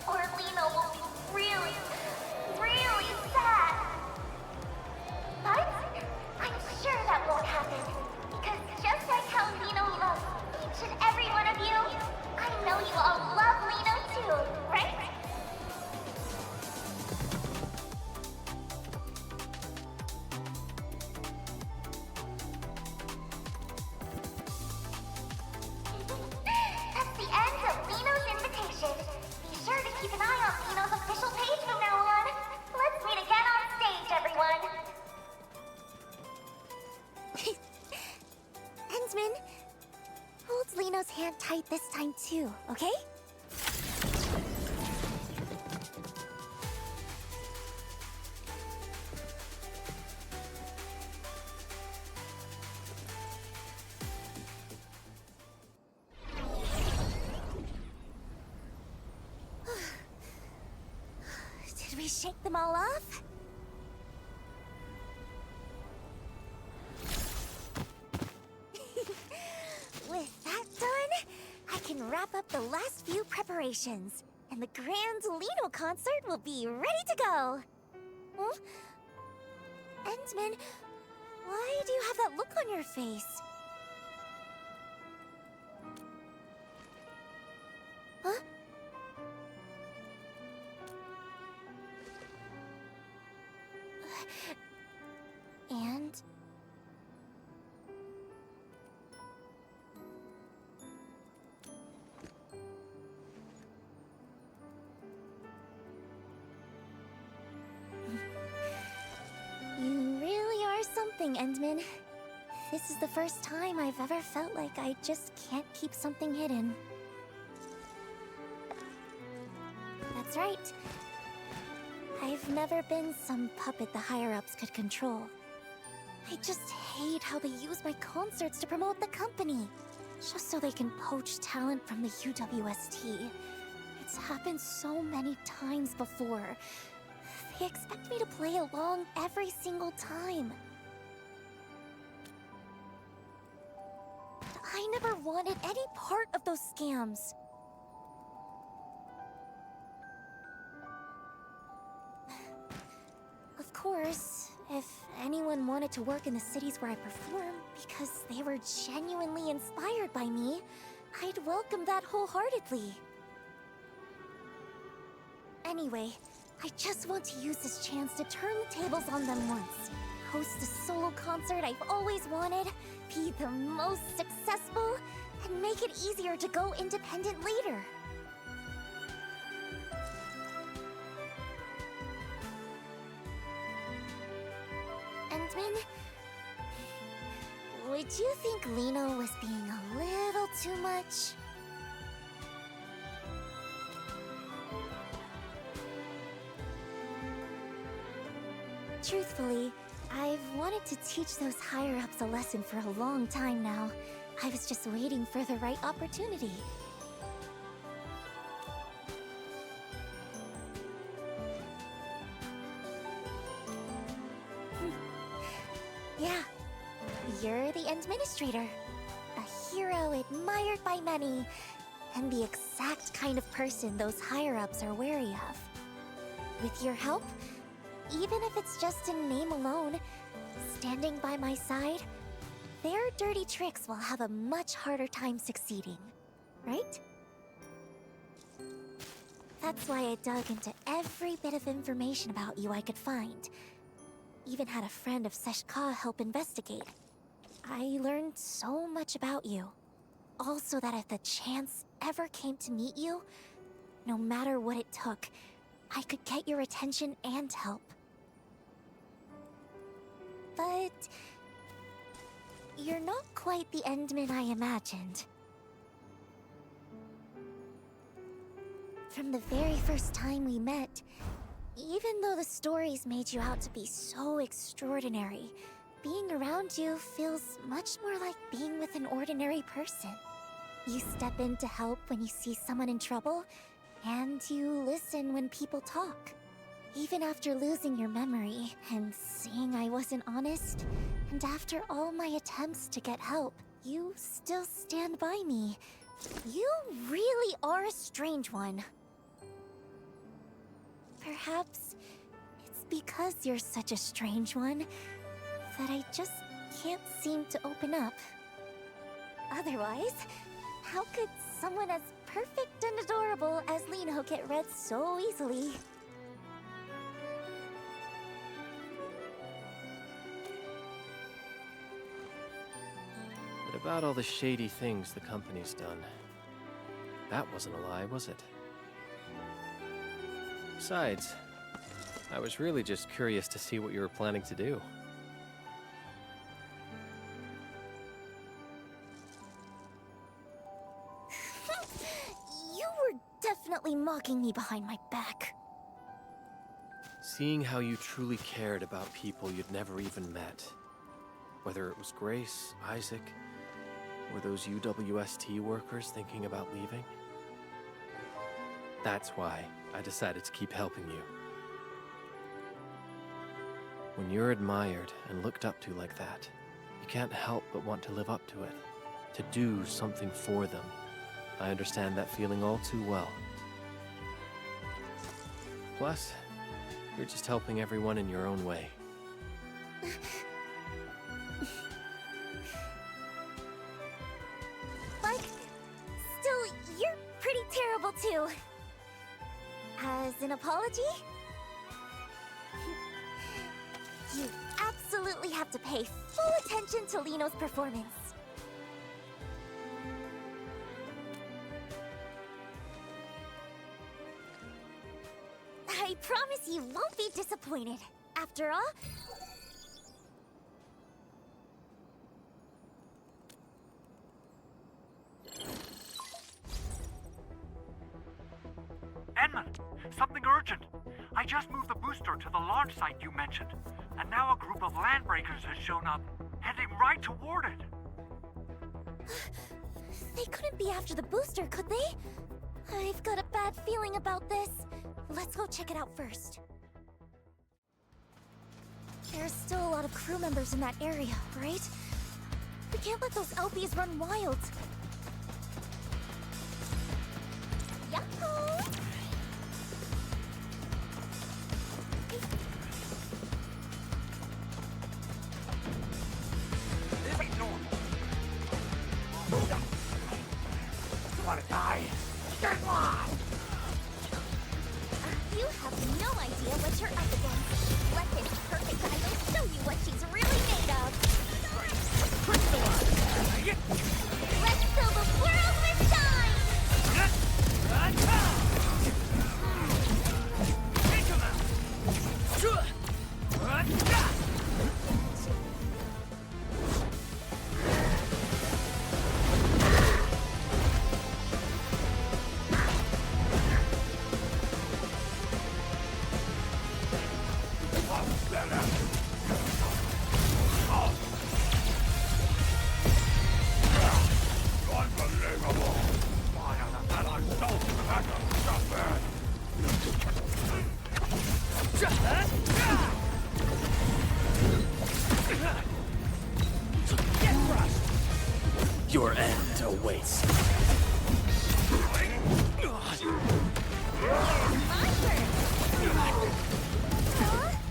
[SPEAKER 17] or Liino will be really, really sad. But I'm sure that won't happen, because just like how Liino loves each and every one of you, I know you all love Liino too, right? That's the end of Liino's invitation. Be sure to keep an eye on Liino's official page from now on. Let's meet again on stage, everyone.
[SPEAKER 4] Ensman, hold Liino's hand tight this time too, okay? Did we shake them all off? With that done, I can wrap up the last few preparations, and the grand Liino concert will be ready to go. Huh? Endman, why do you have that look on your face? Huh? And... You really are something, Endman. This is the first time I've ever felt like I just can't keep something hidden. That's right. I've never been some puppet the higher-ups could control. I just hate how they use my concerts to promote the company, just so they can poach talent from the UWST. It's happened so many times before. They expect me to play along every single time. I never wanted any part of those scams. Of course, if anyone wanted to work in the cities where I perform because they were genuinely inspired by me, I'd welcome that wholeheartedly. Anyway, I just want to use this chance to turn the tables on them once. Host a solo concert I've always wanted, be the most successful, and make it easier to go independent later. Endman, would you think Liino was being a little too much? Truthfully, I've wanted to teach those higher-ups a lesson for a long time now. I was just waiting for the right opportunity. Yeah, you're the administrator. A hero admired by many, and the exact kind of person those higher-ups are wary of. With your help, even if it's just in name alone, standing by my side, their dirty tricks will have a much harder time succeeding, right? That's why I dug into every bit of information about you I could find. Even had a friend of Seshka help investigate. I learned so much about you. All so that if the chance ever came to meet you, no matter what it took, I could get your attention and help. but you're not quite the Endman I imagined. From the very first time we met, even though the stories made you out to be so extraordinary, being around you feels much more like being with an ordinary person. You step in to help when you see someone in trouble, and you listen when people talk. Even after losing your memory and seeing I wasn't honest, and after all my attempts to get help, you still stand by me. You really are a strange one. Perhaps it's because you're such a strange one that I just can't seem to open up. Otherwise, how could someone as perfect and adorable as Liino get read so easily?
[SPEAKER 7] But about all the shady things the company's done, that wasn't a lie, was it? Besides, I was really just curious to see what you were planning to do.
[SPEAKER 4] You were definitely mocking me behind my back.
[SPEAKER 7] Seeing how you truly cared about people you'd never even met, whether it was Grace, Isaac, or those UWST workers thinking about leaving. That's why I decided to keep helping you. When you're admired and looked up to like that, you can't help but want to live up to it, to do something for them. I understand that feeling all too well. Plus, you're just helping everyone in your own way.
[SPEAKER 4] But still, you're pretty terrible too. As an apology? You absolutely have to pay full attention to Liino's performance. I promise you won't be disappointed. After all,
[SPEAKER 9] Edmund, something urgent. I just moved the booster to the launch site you mentioned, and now a group of landbreakers has shown up, heading right toward it.
[SPEAKER 4] they couldn't be after the booster, could they? I've got a bad feeling about this. Let's go check it out first. There's still a lot of crew members in that area, right? We can't let those LPs run wild. Yahoo!
[SPEAKER 9] This ain't normal. You wanna die? Get lost!
[SPEAKER 4] You have no idea what you're up against. Let this perfect idol show you what she's really made of. Let's fill the world with shine!
[SPEAKER 2] Your end awaits.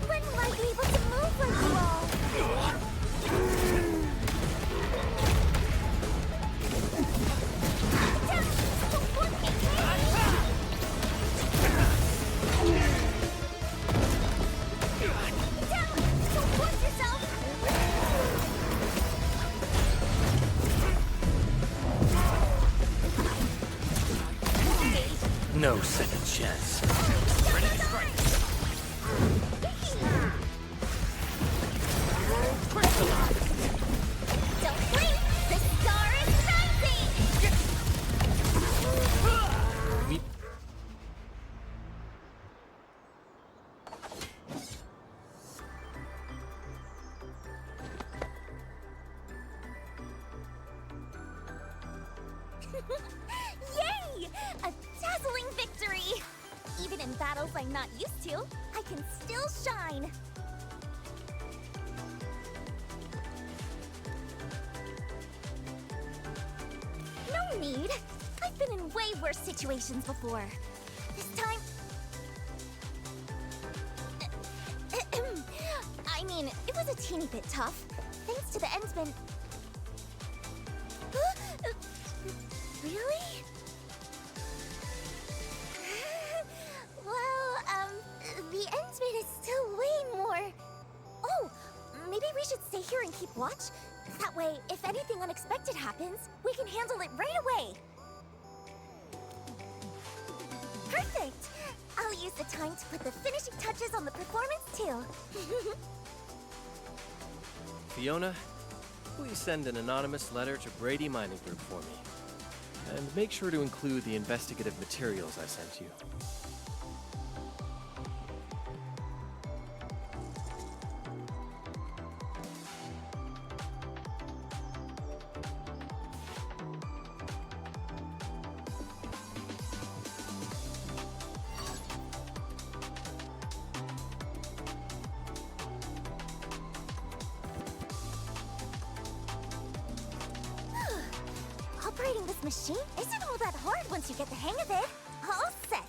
[SPEAKER 4] When will I be able to move like you all?
[SPEAKER 2] No second chance. Ready to strike.
[SPEAKER 17] Yay! A dazzling victory! Even in battles I'm not used to, I can still shine. No need. I've been in way worse situations before. This time... I mean, it was a teeny bit tough, thanks to the Endsman. Really? Well, the Endsman is still way more... Oh, maybe we should stay here and keep watch? That way, if anything unexpected happens, we can handle it right away. Perfect! I'll use the time to put the finishing touches on the performance, too.
[SPEAKER 7] Fiona, please send an anonymous letter to Brady Mining Group for me. And make sure to include the investigative materials I sent you.
[SPEAKER 17] Operating this machine isn't all that hard once you get the hang of it. All set.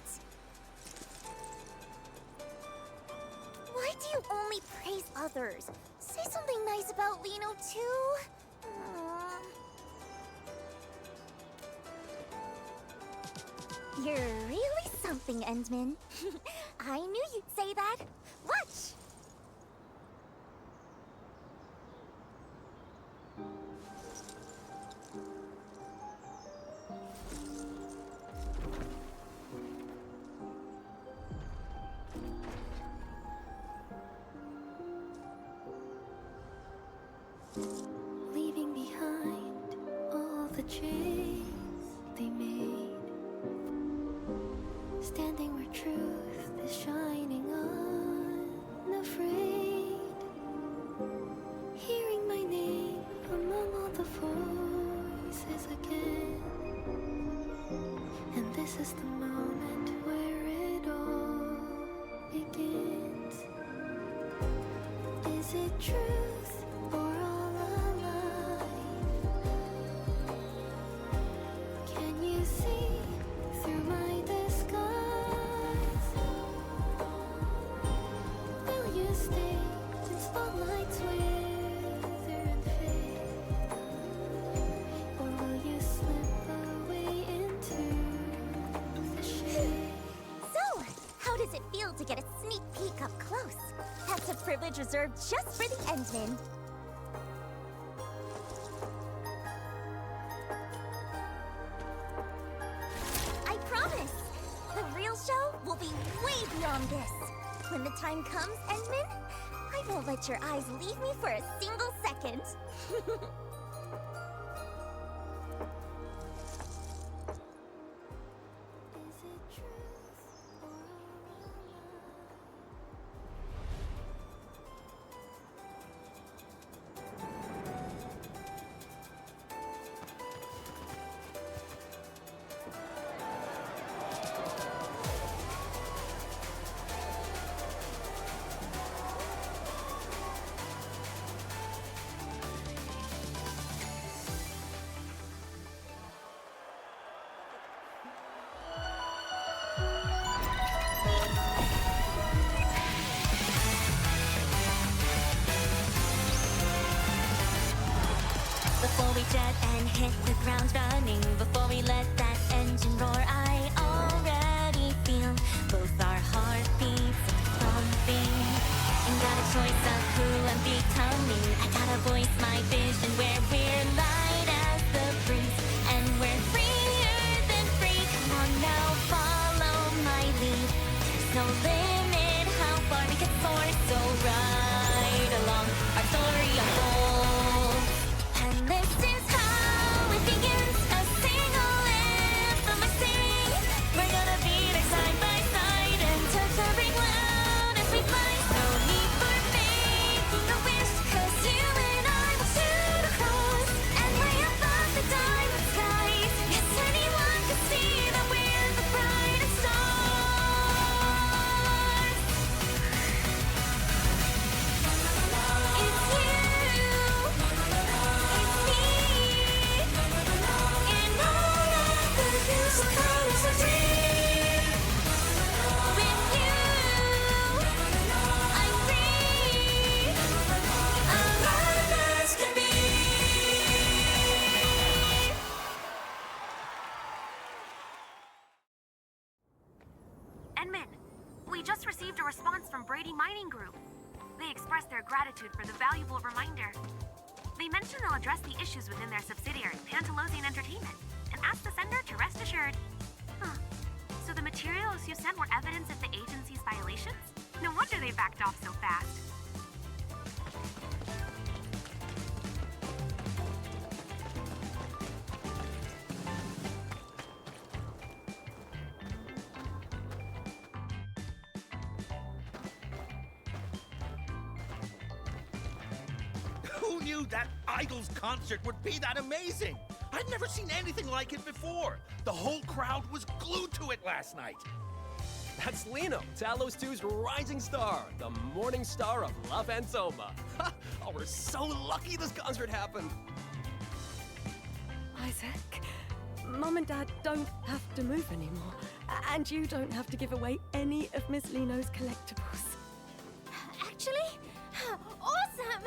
[SPEAKER 17] Why do you only praise others? Say something nice about Liino, too. You're really something, Endman. I knew you'd say that. Watch!
[SPEAKER 18] Leaving behind all the chains they made, standing where truth is shining unafraid, hearing my name among all the voices again, and this is the moment where it all begins. Is it truth or all a lie? Can you see through my disguise? Will you stay in spotlights wither and fade? Or will you slip away into the shade?
[SPEAKER 17] So, how does it feel to get a sneak peek up close? That's a privilege reserved just for the Endman. I promise! The real show will be way beyond this. When the time comes, Endman, I won't let your eyes leave me for a single second.
[SPEAKER 18] Before we jet and hit the ground running, before we let that engine roar, I already feel both our heartbeats thumping. Ain't got a choice of who I'm becoming. I gotta voice my vision where we're light as the breeze, and we're freer than free. Come on now, follow my lead. There's no limit how far we can soar, so ride along. Our story unfolds. And this is how it begins, a single anthem I sing. We're gonna be there side by side and touch every cloud as we fly. No need for making a wish, 'cause
[SPEAKER 8] a response from Brady Mining Group. They expressed their gratitude for the valuable reminder. They mentioned they'll address the issues within their subsidiary, Pantalosian Entertainment, and asked the sender to rest assured. Huh. So the materials you sent were evidence of the agency's violations? No wonder they backed off so fast.
[SPEAKER 11] Who knew that Idol's concert would be that amazing? I'd never seen anything like it before. The whole crowd was glued to it last night.
[SPEAKER 12] That's Liino, Talos 2's rising star, the morning star of La Fantoma. Oh, we're so lucky this concert happened.
[SPEAKER 13] Isaac, Mum and Dad don't have to move anymore. And you don't have to give away any of Miss Liino's collectibles.
[SPEAKER 16] Actually, awesome!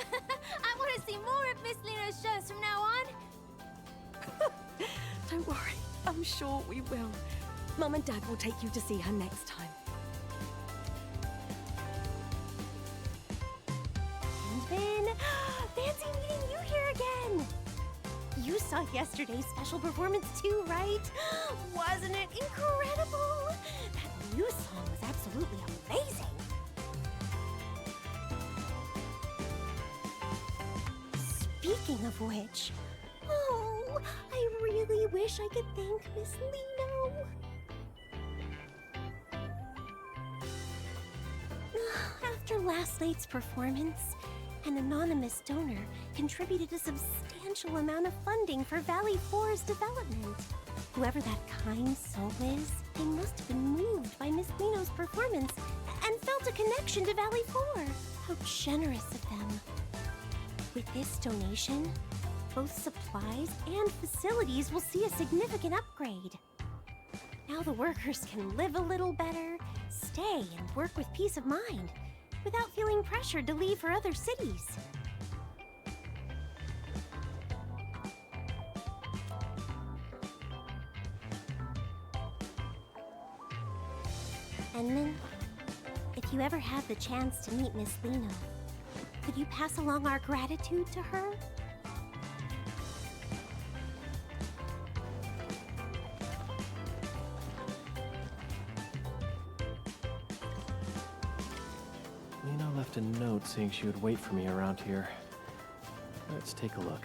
[SPEAKER 16] I want to see more of Miss Liino's shows from now on.
[SPEAKER 13] Don't worry, I'm sure we will. Mum and Dad will take you to see her next time.
[SPEAKER 4] Finn, fancy meeting you here again. You saw yesterday's special performance too, right? Wasn't it incredible? That new song was absolutely amazing. Speaking of which, oh, I really wish I could thank Miss Liino. After last night's performance, an anonymous donor contributed a substantial amount of funding for Valley 4's development. Whoever that kind soul is, they must have been moved by Miss Liino's performance and felt a connection to Valley 4. How generous of them. With this donation, both supplies and facilities will see a significant upgrade. Now the workers can live a little better, stay and work with peace of mind, without feeling pressured to leave for other cities. Enman, if you ever have the chance to meet Miss Liino, could you pass along our gratitude to her?
[SPEAKER 7] Liino left a note saying she would wait for me around here. Let's take a look.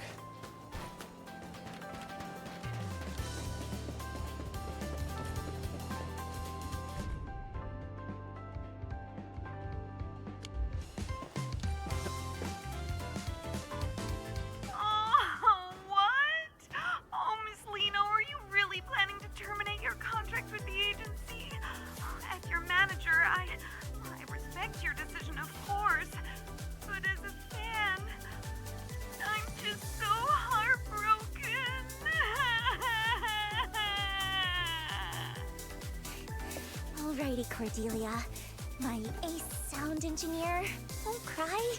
[SPEAKER 8] Oh, what? Oh, Miss Liino, are you really planning to terminate your contract with the agency? As your manager, I respect your decision, of course, but as a fan, I'm just so heartbroken.
[SPEAKER 17] Alrighty, Cordelia. My ace sound engineer. Don't cry.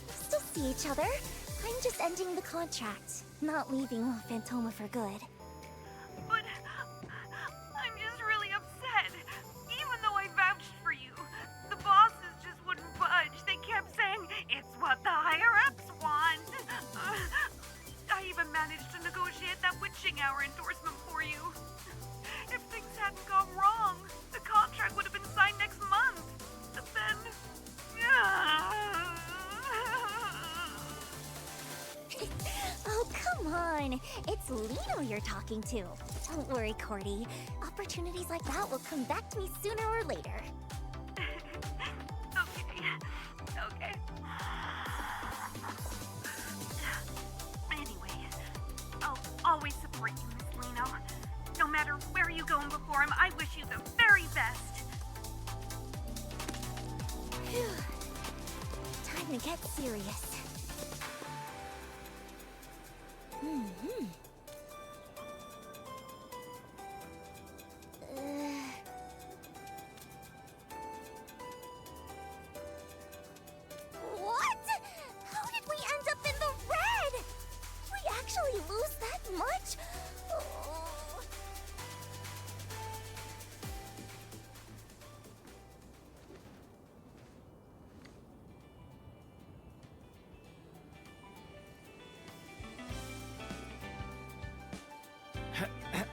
[SPEAKER 17] We'll still see each other. I'm just ending the contract, not leaving Fantoma for good.
[SPEAKER 8] But I'm just really upset. Even though I vouched for you, the bosses just wouldn't budge. They kept saying, it's what the higher-ups want. I even managed to negotiate that witching hour endorsement for you. If things hadn't gone wrong, the contract would have been signed next month. But then...
[SPEAKER 17] Oh, come on. It's Liino you're talking to. Don't worry, Cordy. Opportunities like that will come back to me sooner or later.
[SPEAKER 8] Okay. Anyway, I'll always support you, Miss Liino. No matter where you go and perform, I wish you the very best.
[SPEAKER 17] Phew. Time to get serious. Mm-hmm. What? How did we end up in the red? We actually lose that much? Oh.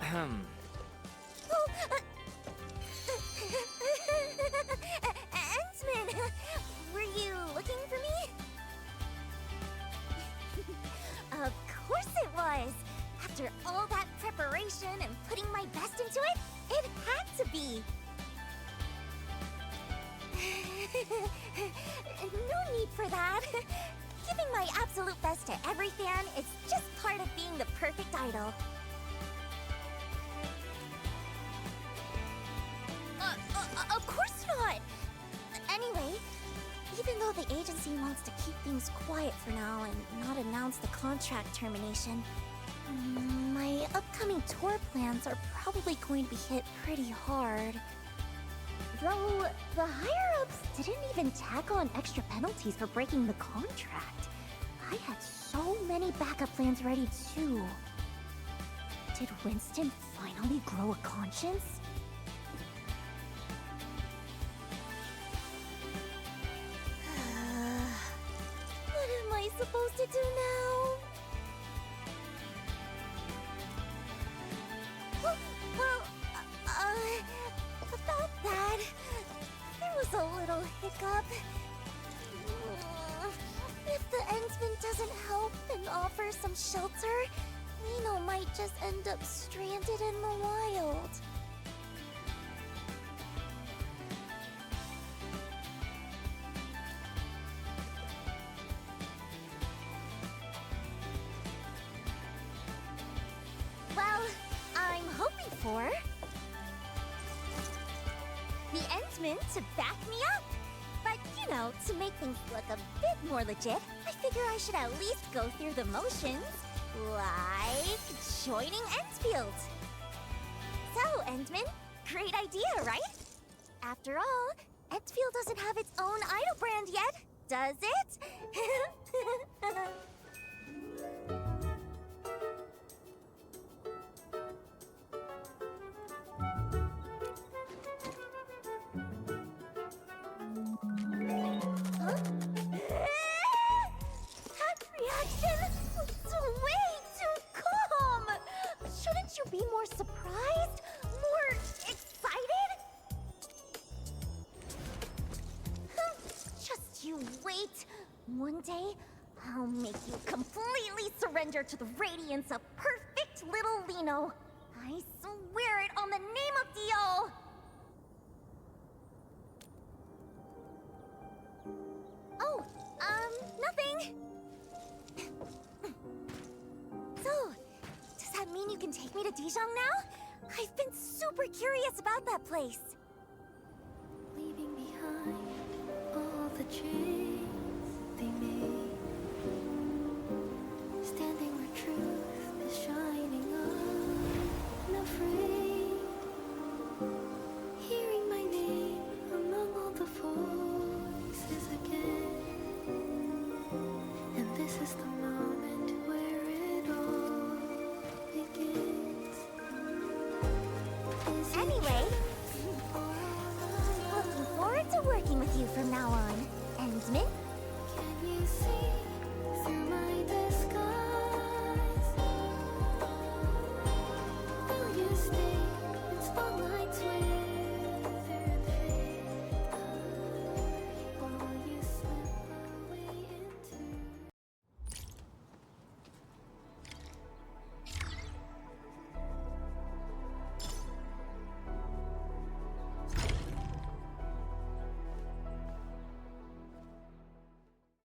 [SPEAKER 19] Ahem.
[SPEAKER 17] Endsman, were you looking for me? Of course it was. After all that preparation and putting my best into it, it had to be. No need for that. Giving my absolute best to every fan is just part of being the perfect idol. Of course not! Anyway, even though the agency wants to keep things quiet for now and not announce the contract termination, my upcoming tour plans are probably going to be hit pretty hard. Though, the higher-ups didn't even tack on extra penalties for breaking the contract. I had so many backup plans ready too. Did Winston finally grow a conscience? What am I supposed to do now? Well, about that, there was a little hiccup. If the Endsman doesn't help and offer some shelter, Liino might just end up stranded in the wild. Well, I'm hoping for the Endsman to back me up. But, you know, to make things look a bit more legit, I figure I should at least go through the motions, like joining Endfield. So, Endman, great idea, right? After all, Endfield doesn't have its own idol brand yet, does it? That reaction was way too calm! Shouldn't you be more surprised? More excited? Just you wait. One day, I'll make you completely surrender to the radiance of perfect little Liino. I swear it on the name of Dio! Oh, nothing. So, does that mean you can take me to Dijon now? I've been super curious about that place.
[SPEAKER 18] Leaving behind all the chains they made, standing where truth is shining unafraid, hearing my name among all the voices again, and this is the moment where it all begins.
[SPEAKER 17] Anyway, looking forward to working with you from now on, Endman.
[SPEAKER 18] Can you see